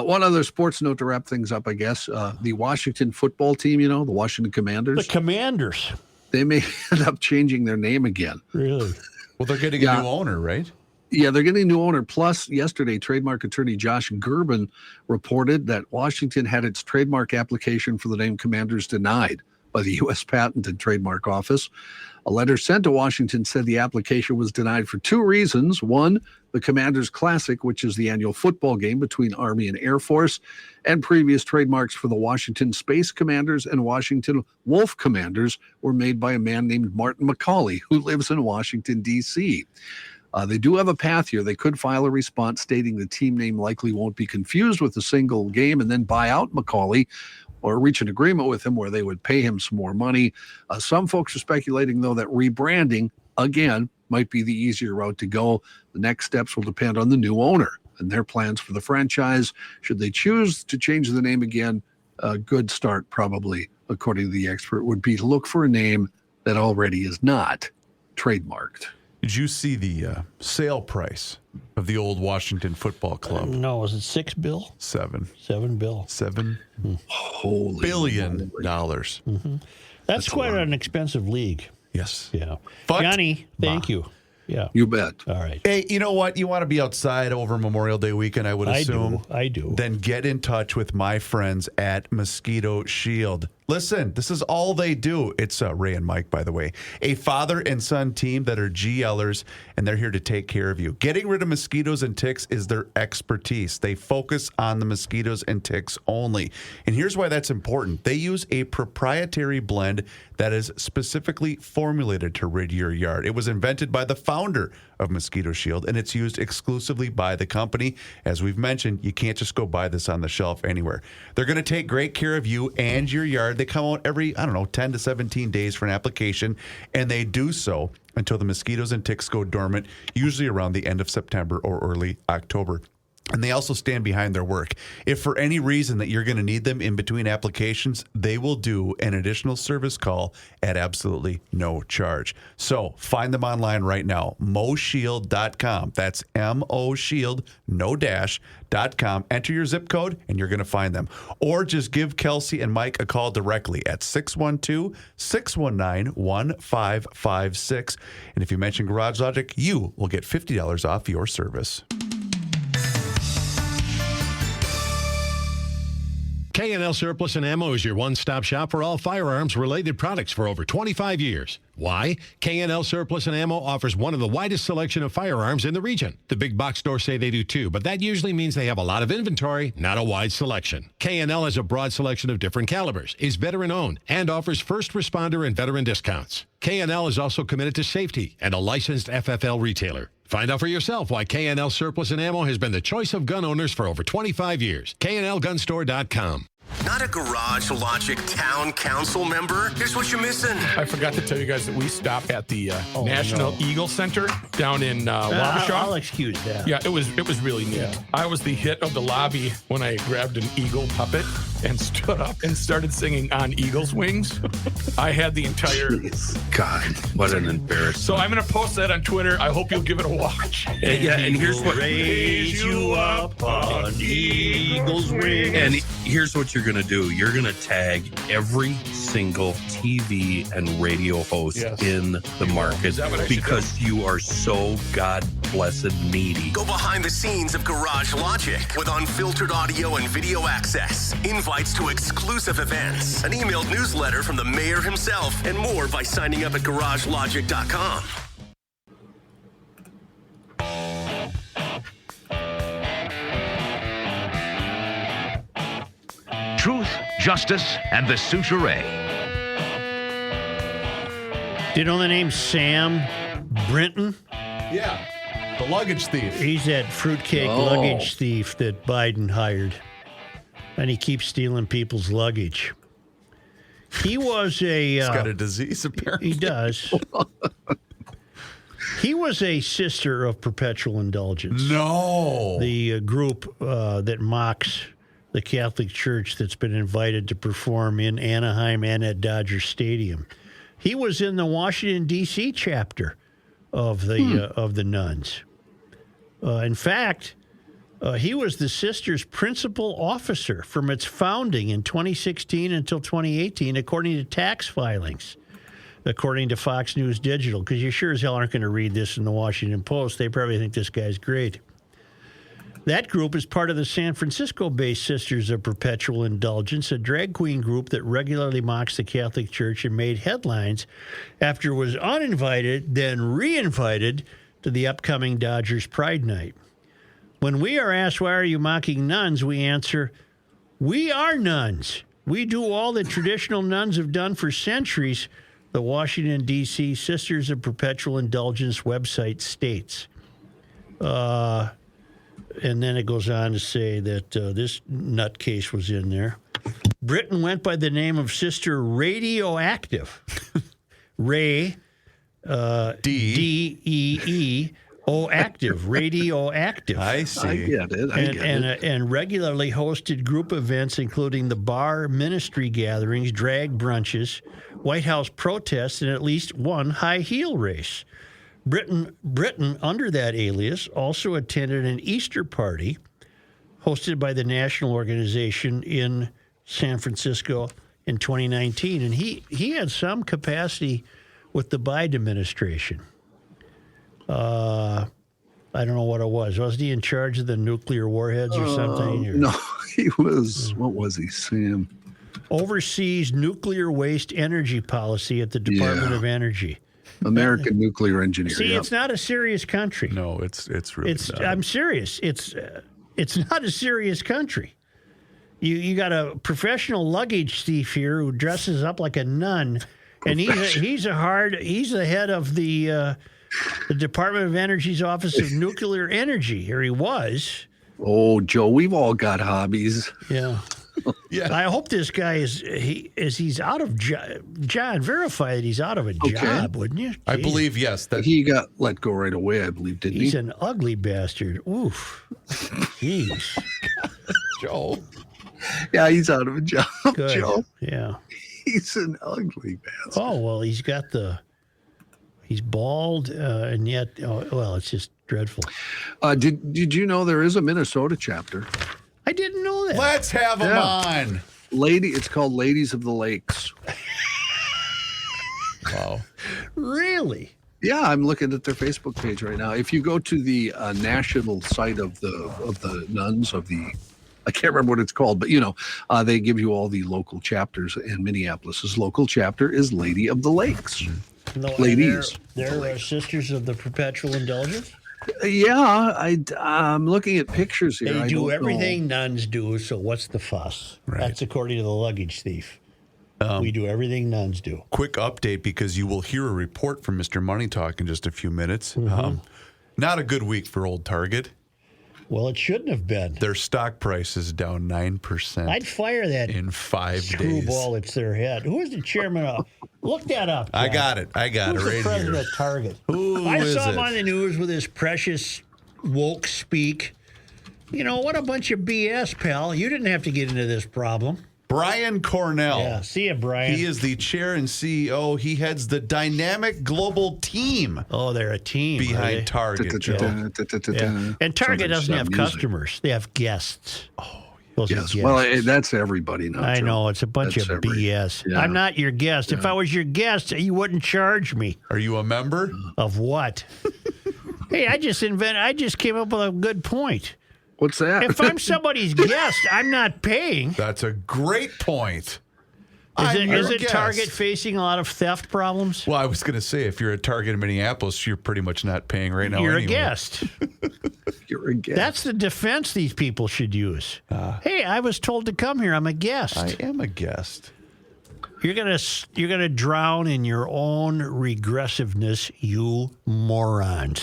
one other sports note to wrap things up, I guess. The Washington football team, the Washington Commanders. The Commanders. They may end up changing their name again. Really? Well, they're getting a new owner, right? Yeah, they're getting a new owner. Plus, yesterday, trademark attorney Josh Gerben reported that Washington had its trademark application for the name Commanders denied by the U.S. Patent and Trademark Office. A letter sent to Washington said the application was denied for two reasons. One, the Commanders Classic, which is the annual football game between Army and Air Force, and previous trademarks for the Washington Space Commanders and Washington Wolf Commanders were made by a man named Martin McCauley, who lives in Washington, D.C. They do have a path here. They could file a response stating the team name likely won't be confused with a single game and then buy out McCauley or reach an agreement with him where they would pay him some more money. Some folks are speculating, though, that rebranding, again, might be the easier route to go. The next steps will depend on the new owner and their plans for the franchise. Should they choose to change the name again, a good start probably, according to the expert, would be to look for a name that already is not trademarked. Did you see the sale price of the old Washington Football Club? No, was it $6 billion? $7 billion. $7 Holy billion. Mm-hmm. That's quite an expensive league. Yes. Yeah. But, Johnny, thank you. Yeah. You bet. All right. Hey, you know what? You want to be outside over Memorial Day weekend, I would assume. I do. Then get in touch with my friends at Mosquito Shield. Listen, this is all they do. It's Ray and Mike, by the way. A father and son team that are GLers, and they're here to take care of you. Getting rid of mosquitoes and ticks is their expertise. They focus on the mosquitoes and ticks only. And here's why that's important. They use a proprietary blend that is specifically formulated to rid your yard. It was invented by the founder of Mosquito Shield, and it's used exclusively by the company. As we've mentioned, you can't just go buy this on the shelf anywhere. They're going to take great care of you and your yard. They come out every, 10 to 17 days for an application, and they do so until the mosquitoes and ticks go dormant, usually around the end of September or early October. And they also stand behind their work. If for any reason that you're going to need them in between applications, they will do an additional service call at absolutely no charge. So find them online right now, moshield.com. That's M-O-Shield, no dash.com. Enter your zip code and you're going to find them. Or just give Kelsey and Mike a call directly at 612-619-1556. And if you mention Garage Logic, you will get $50 off your service. K&L Surplus and Ammo is your one-stop shop for all firearms-related products for over 25 years. Why? K&L Surplus and Ammo offers one of the widest selection of firearms in the region. The big box stores say they do too, but that usually means they have a lot of inventory, not a wide selection. K&L has a broad selection of different calibers, is veteran-owned, and offers first responder and veteran discounts. K&L is also committed to safety and a licensed FFL retailer. Find out for yourself why K&L Surplus and Ammo has been the choice of gun owners for over 25 years. KNLGunstore.com. Not a Garage Logic Town Council member? Here's what you're missing. I forgot to tell you guys that we stop at the National Eagle Center down in Wabasha. I'll excuse that. Yeah, it was really neat. Yeah. I was the hit of the lobby when I grabbed an eagle puppet and stood up and started singing On Eagle's Wings. I had the entire... Jeez. God, what an embarrassment. So I'm going to post that on Twitter. I hope you'll give it a watch. And here's what... Raise you up on Eagle's Wings. And here's what you're going to do. You're going to tag every single TV and radio host in the market because you are so God-blessed needy. Go behind the scenes of Garage Logic with unfiltered audio and video access, invites to exclusive events, an emailed newsletter from the mayor himself, and more by signing up at GarageLogic.com. Truth, justice, and the Souterrain. Do you know the name Sam Brinton? Yeah, the luggage thief. He's that fruitcake luggage thief that Biden hired. And he keeps stealing people's luggage. He was a... He's got a disease, apparently. He does. He was a sister of Perpetual Indulgence. No. The group that mocks the Catholic Church that's been invited to perform in Anaheim and at Dodger Stadium. He was in the Washington, D.C. chapter of the nuns. In fact, he was the sister's principal officer from its founding in 2016 until 2018, according to tax filings, according to Fox News Digital, because you sure as hell aren't going to read this in the Washington Post. They probably think this guy's great. That group is part of the San Francisco-based Sisters of Perpetual Indulgence, a drag queen group that regularly mocks the Catholic Church and made headlines after it was uninvited, then re-invited to the upcoming Dodgers Pride Night. When we are asked, why are you mocking nuns, we answer, we are nuns. We do all that traditional nuns have done for centuries, the Washington, D.C. Sisters of Perpetual Indulgence website states. And then it goes on to say that this nutcase was in there. Britain went by the name of Sister Radioactive. Ray, D-E-E-O active, radioactive. I see. I get it. And regularly hosted group events, including the bar ministry gatherings, drag brunches, White House protests, and at least one high heel race. Britain, under that alias, also attended an Easter party hosted by the National Organization in San Francisco in 2019. And he had some capacity with the Biden administration. I don't know what it was. Was he in charge of the nuclear warheads or something? Or? No, he was, what was he, Sam? Oversees nuclear waste energy policy at the Department of Energy. American nuclear engineer. See, it's not a serious country. No, it's really not. I'm serious. It's not a serious country. You got a professional luggage thief here who dresses up like a nun, and he's the head of the Department of Energy's Office of Nuclear Energy. Here he was. Oh, Joe, we've all got hobbies. Yeah. Yeah. I hope this guy he's out of John, verify that he's out of a job, wouldn't you? Jeez. I believe, yes. That he got let go right away, I believe, didn't he? He's an ugly bastard. Oof. Jeez. Joe. Yeah, he's out of a job, Good. Joe. Yeah. He's an ugly bastard. Oh, well, he's bald, and yet, it's just dreadful. Did you know there is a Minnesota chapter? I didn't know that. Let's have them on. It's called Ladies of the Lakes. Wow. Really? Yeah, I'm looking at their Facebook page right now. If you go to the national site of the nuns of the, I can't remember what it's called, but they give you all the local chapters, and Minneapolis's local chapter is Lady of the Lakes. No, Ladies. They're Sisters of the Perpetual Indulgence? Yeah, I'm looking at pictures here. They do everything nuns do, so what's the fuss? Right. That's according to the luggage thief. We do everything nuns do. Quick update, because you will hear a report from Mr. Money Talk in just a few minutes. Mm-hmm. Not a good week for old Target. Well, it shouldn't have been. Their stock price is down 9%. I'd fire that in 5 days. Screwball, it's their head. Who is the chairman of? Look that up, John. I got it right here. Who's the president of Target? I saw him on the news with his precious woke speak. What a bunch of BS, pal. You didn't have to get into this problem. Brian Cornell. Yeah, see you, Brian. He is the chair and CEO. He heads the dynamic global team. Oh, they're a team behind Target. Yeah. And Target doesn't have customers; they have guests. Oh, yes. Well, that's everybody now. I know it's a bunch of BS. Yeah. I'm not your guest. Yeah. If I was your guest, you wouldn't charge me. Are you a member of what? Hey, I just came up with a good point. What's that? If I'm somebody's guest, I'm not paying. That's a great point. Is it Target facing a lot of theft problems? Well, I was going to say, if you're at Target in Minneapolis, you're pretty much not paying right now. You're anyway. A guest. You're a guest. That's the defense these people should use. Hey, I was told to come here. I'm a guest. I am a guest. You're gonna drown in your own regressiveness, you morons.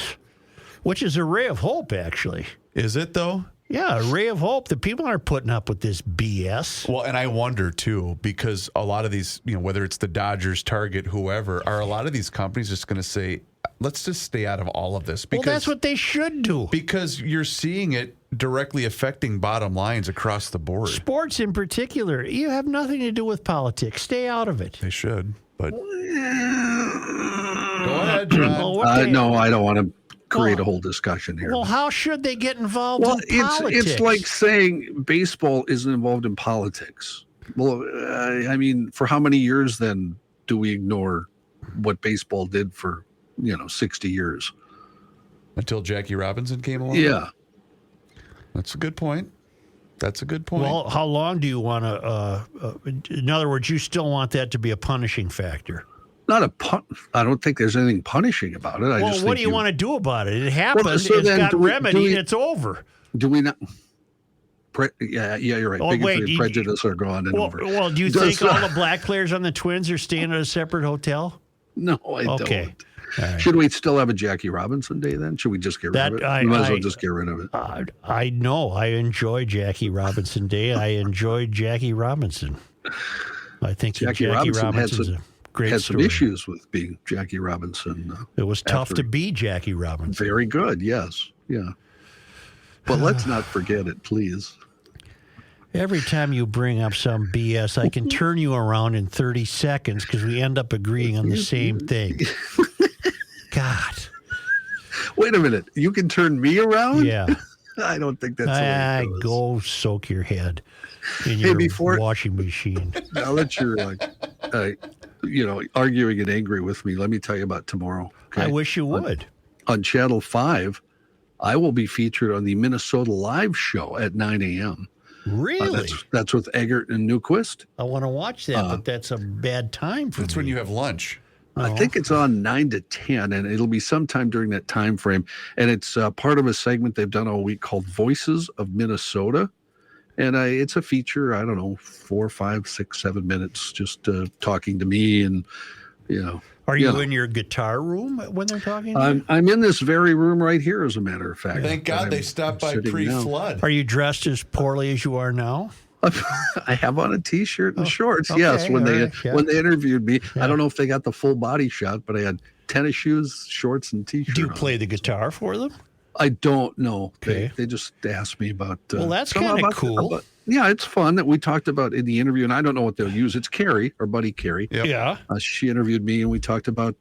Which is a ray of hope, actually. Is it, though? Yeah, a ray of hope. The people aren't putting up with this BS. Well, and I wonder, too, because a lot of these, whether it's the Dodgers, Target, whoever, are a lot of these companies just going to say, let's just stay out of all of this. Because, well, that's what they should do. Because you're seeing it directly affecting bottom lines across the board. Sports in particular. You have nothing to do with politics. Stay out of it. They should, but... Go ahead, John. No, I don't want to create a whole discussion here. Well, how should they get involved in politics? It's like saying baseball isn't involved in politics. Well, I mean, for how many years then do we ignore what baseball did for, 60 years? Until Jackie Robinson came along? Yeah. That's a good point. That's a good point. Well, how long do you want to? In other words, you still want that to be a punishing factor. Not I don't think there's anything punishing about it. Well, what do you want to do about it? It happened. Well, so it's then got do we- remedy. do we- It's over. Do we not? Yeah, you're right. Oh, Bigotry wait, and prejudice are gone and over. Well, do you think all the black players on the Twins are staying at a separate hotel? No, I don't. Okay. All right. Should we still have a Jackie Robinson Day then? Should we just get rid of it? We might as well just get rid of it. I know. I enjoy Jackie Robinson Day. I enjoyed Jackie Robinson. I think Jackie Robinson's a great had story. some issues with being Jackie Robinson. It was tough to be Jackie Robinson. Very good, yes. Yeah. But let's not forget it, please. Every time you bring up some BS, I can turn you around in 30 seconds because we end up agreeing on the same thing. God. Wait a minute. You can turn me around? Yeah. I don't think that's the way it goes. Go soak your head in your washing machine. Now that you're arguing and angry with me, let me tell you about tomorrow. Okay? I wish you would. On Channel 5, I will be featured on the Minnesota Live show at 9 a.m. Really? That's with Eggert and Newquist. I want to watch that, but that's a bad time for That's me. when you have lunch. I think it's on 9 to 10, and it'll be sometime during that time frame. And it's part of a segment they've done all week called Voices of Minnesota. And it's a feature, I don't know, 4, 5, 6, 7 minutes, just talking to me and, Are you in your guitar room when they're talking to you? I'm in this very room right here, as a matter of fact. Thank God they stopped by pre-flood. Are you dressed as poorly as you are now? I have on a T-shirt and shorts. Yes, when they interviewed me, I don't know if they got the full body shot, but I had tennis shoes, shorts, and T-shirt. Do you play the guitar for them? I don't know. Okay. They just asked me about. Well, that's kind of cool. Yeah, it's fun that we talked about in the interview, and I don't know what they'll use. It's Carrie, our buddy Carrie. Yep. Yeah. She interviewed me, and we talked about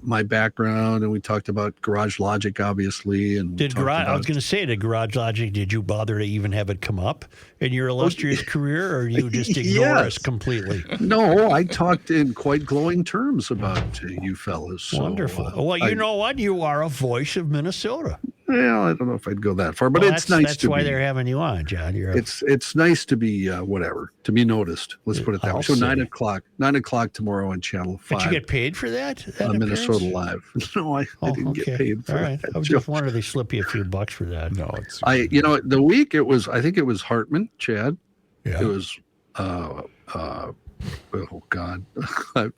my background, and we talked about Garage Logic, obviously. And I was going to say, did Garage Logic, did you bother to even have it come up in your illustrious career, or you just ignore us completely? No, I talked in quite glowing terms about you fellas. So, wonderful. Well, you know what? You are a voice of Minnesota. Well, I don't know if I'd go that far, but it's nice that's to why be. they're having you on, John. It's nice to be to be noticed. Let's put it that way. So 9 o'clock tomorrow on Channel 5. Did you get paid for that? On Minnesota Live. No, I didn't get paid for that. I was just wondering if they slip you a few bucks for that. No, it's the week it was. I think it was Hartman, Chad. Yeah. It was. Oh God!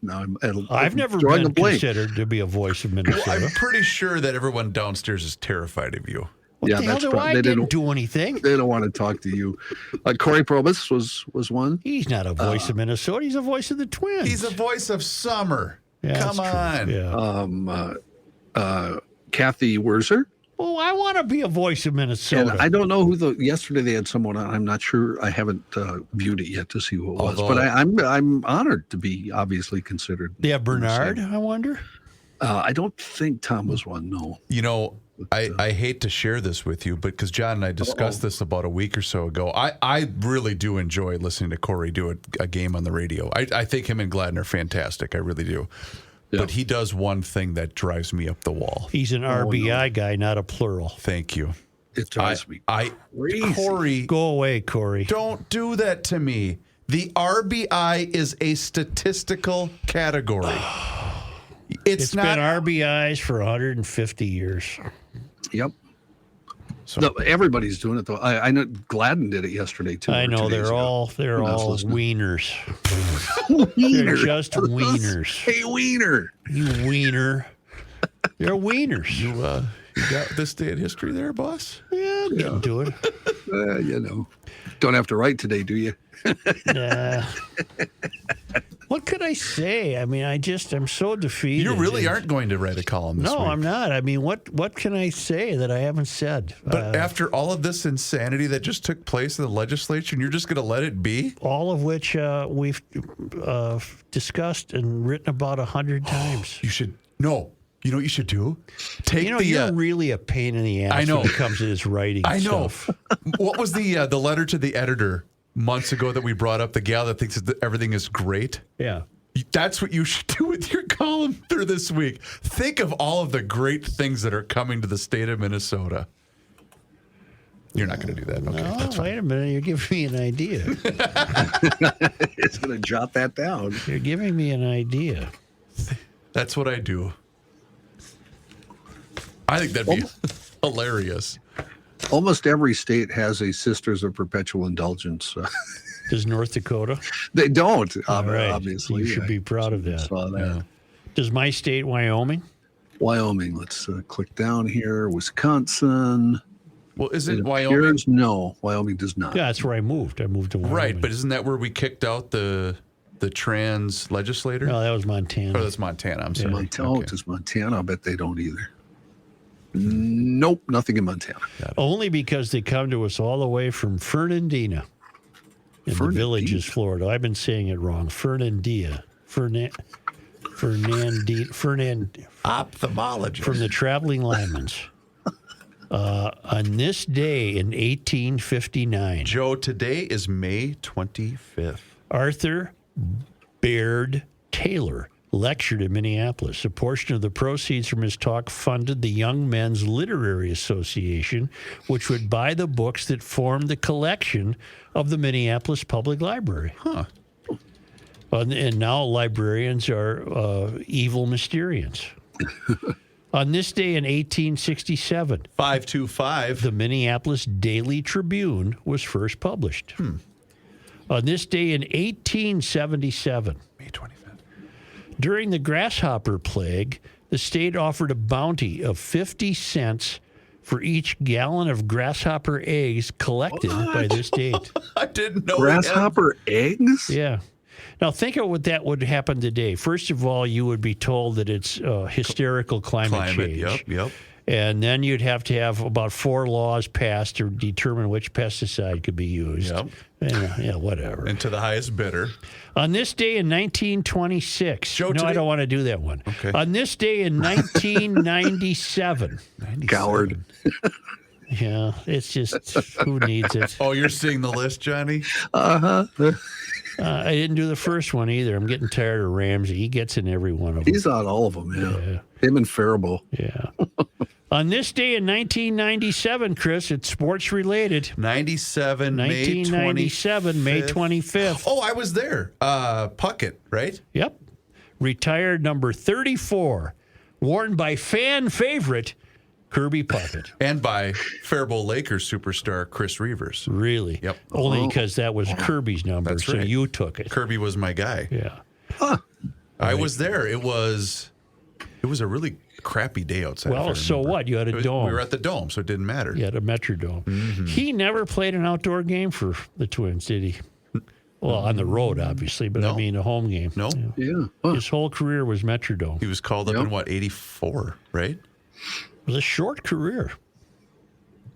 Now I've never been considered to be a voice of Minnesota. I'm pretty sure that everyone downstairs is terrified of you. What the hell do I didn't do anything? They don't want to talk to you. Corey Probus was one. He's not a voice of Minnesota. He's a voice of the Twins. He's a voice of summer. Yeah, Come on. Yeah. Kathy Werzer. Oh, I want to be a voice of Minnesota. And I don't know who yesterday they had someone on. I'm not sure. I haven't viewed it yet to see who it was. But I'm honored to be obviously considered. They have Bernard, I wonder? I don't think Tom was one, no. I hate to share this with you, but because John and I discussed this about a week or so ago, I really do enjoy listening to Corey do a game on the radio. I think him and Gladden are fantastic. I really do. Yeah. But he does one thing that drives me up the wall. He's an RBI guy, not a plural. Thank you. It drives me crazy. Corey. Go away, Corey. Don't do that to me. The RBI is a statistical category. It's not been RBIs for 150 years. Yep. So everybody's doing it though. I know Gladden did it yesterday too. I know they're all wieners. They're just wieners. Hey, wiener. You wiener. They're wieners. You got this day in history there, boss? Yeah, I'm getting to it. Don't have to write today, do you? Nah. What could I say? I mean, I'm so defeated. You really aren't going to write a column this week. No, I'm not. I mean, what can I say that I haven't said? But after all of this insanity that just took place in the legislature, and you're just going to let it be? All of which we've discussed and written about 100 times. You should. No. You know what you should do? You're really a pain in the ass when it comes to this writing stuff. What was the letter to the editor months ago that we brought up, the gal that thinks that everything is great? Yeah. That's what you should do with your column through this week. Think of all of the great things that are coming to the state of Minnesota. You're not going to do that. Okay, No, that's fine. wait a minute. You're giving me an idea. It's going to jot that down. You're giving me an idea. That's what I do. I think that'd be hilarious. Almost every state has a Sisters of Perpetual Indulgence. Does North Dakota? They don't, All right. obviously. You should be proud of that. Saw that. Yeah. Does my state, Wyoming? Wyoming. Let's click down here. Wisconsin. Well, isn't It Wyoming? appears no, Wyoming does not. Yeah, that's where I moved. I moved to Wyoming. Right, but isn't that where we kicked out the trans legislator? No, that was Montana. Oh, that's Montana. I'm sorry. Montana. Does Montana? I bet they don't either. Nope, nothing in Montana. Only because they come to us all the way from Fernandina in the Villages, Florida. I've been saying it wrong. Fernandina. Ophthalmologist. From the Traveling Lyman's. On this day in 1859. Joe, today is May 25th. Arthur Baird Taylor lectured in Minneapolis. A portion of the proceeds from his talk funded the Young Men's Literary Association, which would buy the books that formed the collection of the Minneapolis Public Library. Huh. And now librarians are evil Mysterians. On this day in 1867, 525, the Minneapolis Daily Tribune was first published. On this day in 1877, May 25th. during the grasshopper plague, the state offered a bounty of 50 cents for each gallon of grasshopper eggs collected by this date. I didn't know. Grasshopper eggs? Yeah. Now, think of what that would happen today. First of all, you would be told that it's hysterical climate change. Yep. And then you'd have to have about 4 laws passed to determine which pesticide could be used. Yep. Yeah, whatever. And to the highest bidder. On this day in 1926. Joe, no, today- I don't want to do that one. Okay. On this day in 1997. Coward. Yeah, it's just, who needs it? Oh, you're seeing the list, Johnny? Uh-huh. I didn't do the first one either. I'm getting tired of Ramsey. He gets in every one of them. He's on all of them, yeah. Him and Faribault. Yeah. On this day in 1997, Chris, it's sports related. 1997, May 25th. Oh, I was there. Puckett, right? Yep. Retired number 34, worn by fan favorite Kirby Puckett. And by Faribault Lakers superstar Chris Reavers. Really? Yep. Only because that was Kirby's number, That's so right. you took it. Kirby was my guy. Yeah. I was there. It was a really crappy day outside. Well, so what? You had a dome. We were at the Dome, so it didn't matter. You had a Metrodome. Mm-hmm. He never played an outdoor game for the Twins, did he? Well, on the road, obviously, but I mean a home game. No. Yeah. His whole career was Metrodome. He was called up in, 84, right? It was a short career,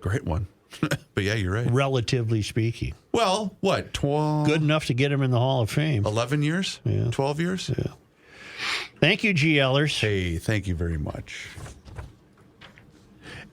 Great one. But yeah, you're right. relatively speaking. Well, what? 12? Good enough to get him in the Hall of Fame. 11 years? Yeah. 12 years? Yeah. Thank you, GLers. Hey, thank you very much.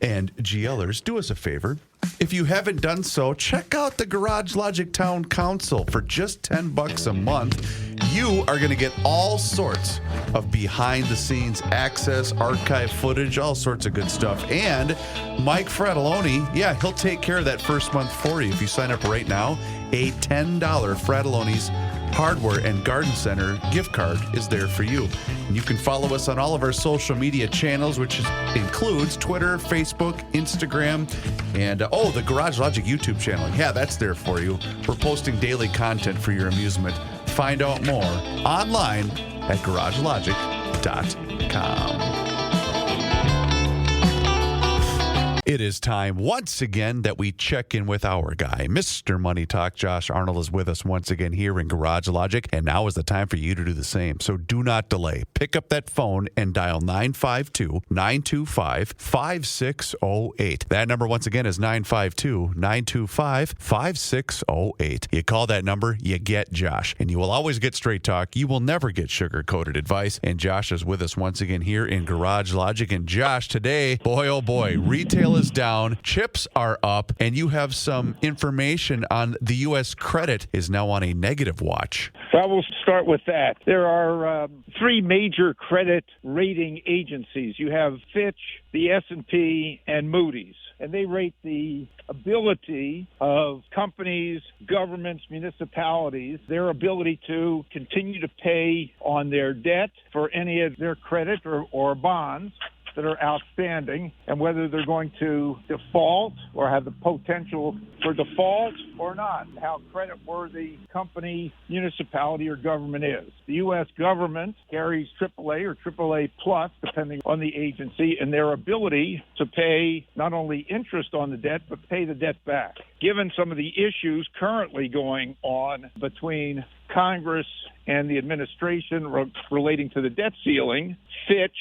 And GLers, do us a favor. If you haven't done so, check out the Garage Logic Town Council. For just $10 a month, you are going to get all sorts of behind-the-scenes access, archive footage, all sorts of good stuff. And Mike Fratelloni, yeah, he'll take care of that first month for you. If you sign up right now, a $10 Fratelloni's Hardware and Garden Center gift card is there for you. And you can follow us on all of our social media channels, which includes Twitter, Facebook, Instagram, and the Garage Logic YouTube channel. Yeah, that's there for you. We're posting daily content for your amusement. Find out more online at garagelogic.com. It is time once again that we check in with our guy, Mr. Money Talk. Josh Arnold is with us once again here in Garage Logic, and now is the time for you to do the same. So do not delay. Pick up that phone and dial 952-925-5608. That number once again is 952-925-5608. You call that number, you get Josh, and you will always get straight talk. You will never get sugar-coated advice, and Josh is with us once again here in Garage Logic. And Josh, today, boy, oh boy, retail oil is down, chips are up, and you have some information on the U.S. credit is now on a negative watch. Well, we'll start with that. There are three major credit rating agencies. You have Fitch, the S&P, and Moody's. And they rate the ability of companies, governments, municipalities, their ability to continue to pay on their debt for any of their credit or bonds that are outstanding, and whether they're going to default or have the potential for default or not, how creditworthy company, municipality, or government is. The U.S. government carries AAA or AAA plus, depending on the agency, and their ability to pay not only interest on the debt, but pay the debt back. Given some of the issues currently going on between Congress and the administration relating to the debt ceiling, Fitch,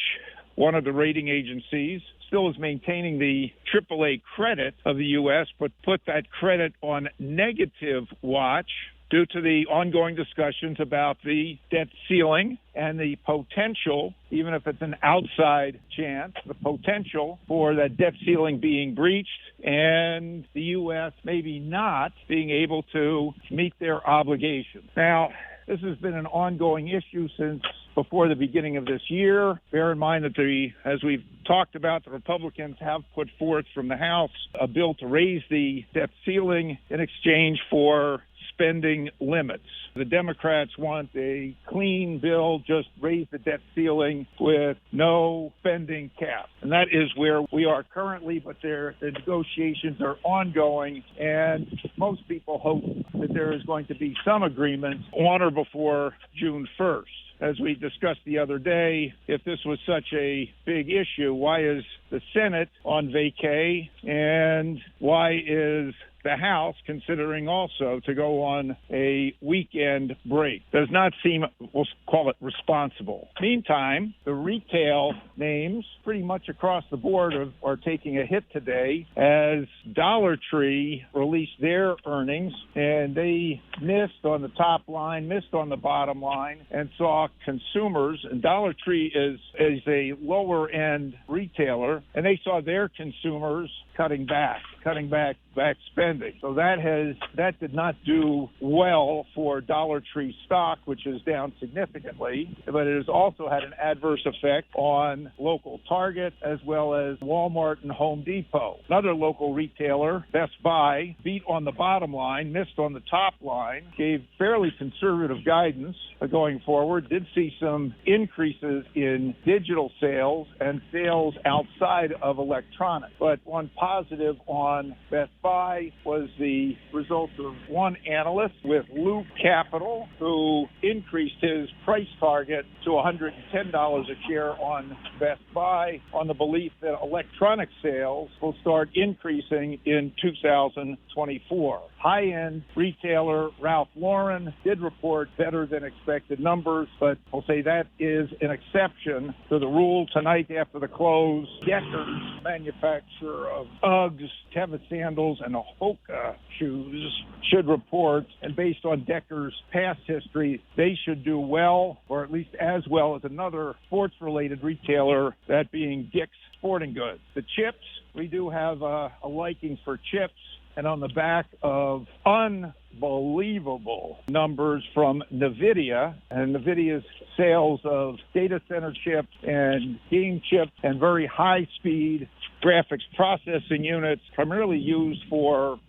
one of the rating agencies, still is maintaining the AAA credit of the U.S., but put that credit on negative watch due to the ongoing discussions about the debt ceiling and the potential, even if it's an outside chance, the potential for that debt ceiling being breached and the U.S. maybe not being able to meet their obligations. Now, this has been an ongoing issue since before the beginning of this year. Bear in mind that as we've talked about, the Republicans have put forth from the House a bill to raise the debt ceiling in exchange for spending limits. The Democrats want a clean bill, just raise the debt ceiling with no spending cap. And that is where we are currently, but the negotiations are ongoing, and most people hope that there is going to be some agreement on or before June 1st. As we discussed the other day, if this was such a big issue, why is the Senate on vacay, and why is the House considering also to go on a weekend break? Does not seem, we'll call it, responsible. Meantime, the retail names pretty much across the board are taking a hit today as Dollar Tree released their earnings, and they missed on the top line, missed on the bottom line, and saw consumers, and Dollar Tree is a lower end retailer, and they saw their consumers cutting back spending. So that did not do well for Dollar Tree stock, which is down significantly, but it has also had an adverse effect on local Target as well as Walmart and Home Depot. Another local retailer, Best Buy, beat on the bottom line, missed on the top line, gave fairly conservative guidance going forward, did see some increases in digital sales and sales outside of electronics. But one positive on Best Buy was the result of one analyst with Loop Capital, who increased his price target to $110 a share on Best Buy on the belief that electronic sales will start increasing in 2024. High-end retailer Ralph Lauren did report better than expected numbers, but I'll say that is an exception to the rule. Tonight after the close, Deckers, manufacturer of Uggs, Teva sandals, and Hoka shoes, should report, and based on Deckers' past history, they should do well, or at least as well as another sports-related retailer, that being Dick's Sporting Goods. The chips, we do have a liking for chips, and on the back of unbelievable numbers from NVIDIA, and NVIDIA's sales of data center chips and game chips and very high-speed graphics processing units primarily used for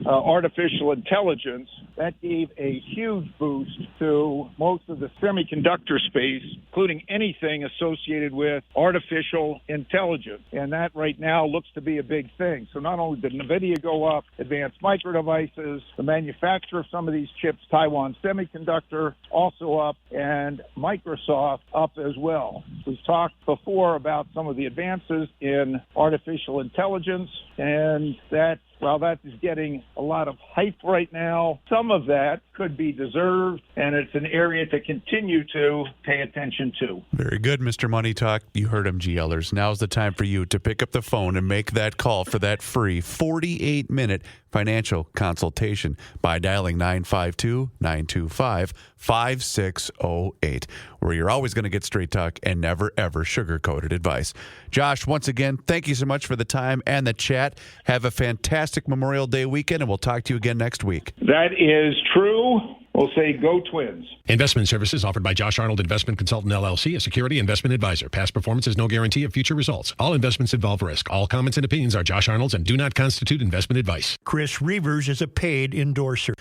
artificial intelligence, that gave a huge boost to most of the semiconductor space, including anything associated with artificial intelligence. And that right now looks to be a big thing. So not only did NVIDIA go up, Advanced Micro Devices, the manufacturer of some of these chips, Taiwan Semiconductor, also up, and Microsoft up as well. We've talked before about some of the advances in artificial intelligence, and that, while that is getting a lot of hype right now, some of that could be deserved, and it's an area to continue to pay attention to. Very good, Mr. Money Talk. You heard him, GLers. Now's the time for you to pick up the phone and make that call for that free 48-minute financial consultation by dialing 952-925-5608. where you're always going to get straight talk and never, ever sugar-coated advice. Josh, once again, thank you so much for the time and the chat. Have a fantastic Memorial Day weekend, and we'll talk to you again next week. That is true. We'll say go Twins. Investment services offered by Josh Arnold Investment Consultant, LLC, a security investment advisor. Past performance is no guarantee of future results. All investments involve risk. All comments and opinions are Josh Arnold's and do not constitute investment advice. Chris Reavers is a paid endorser.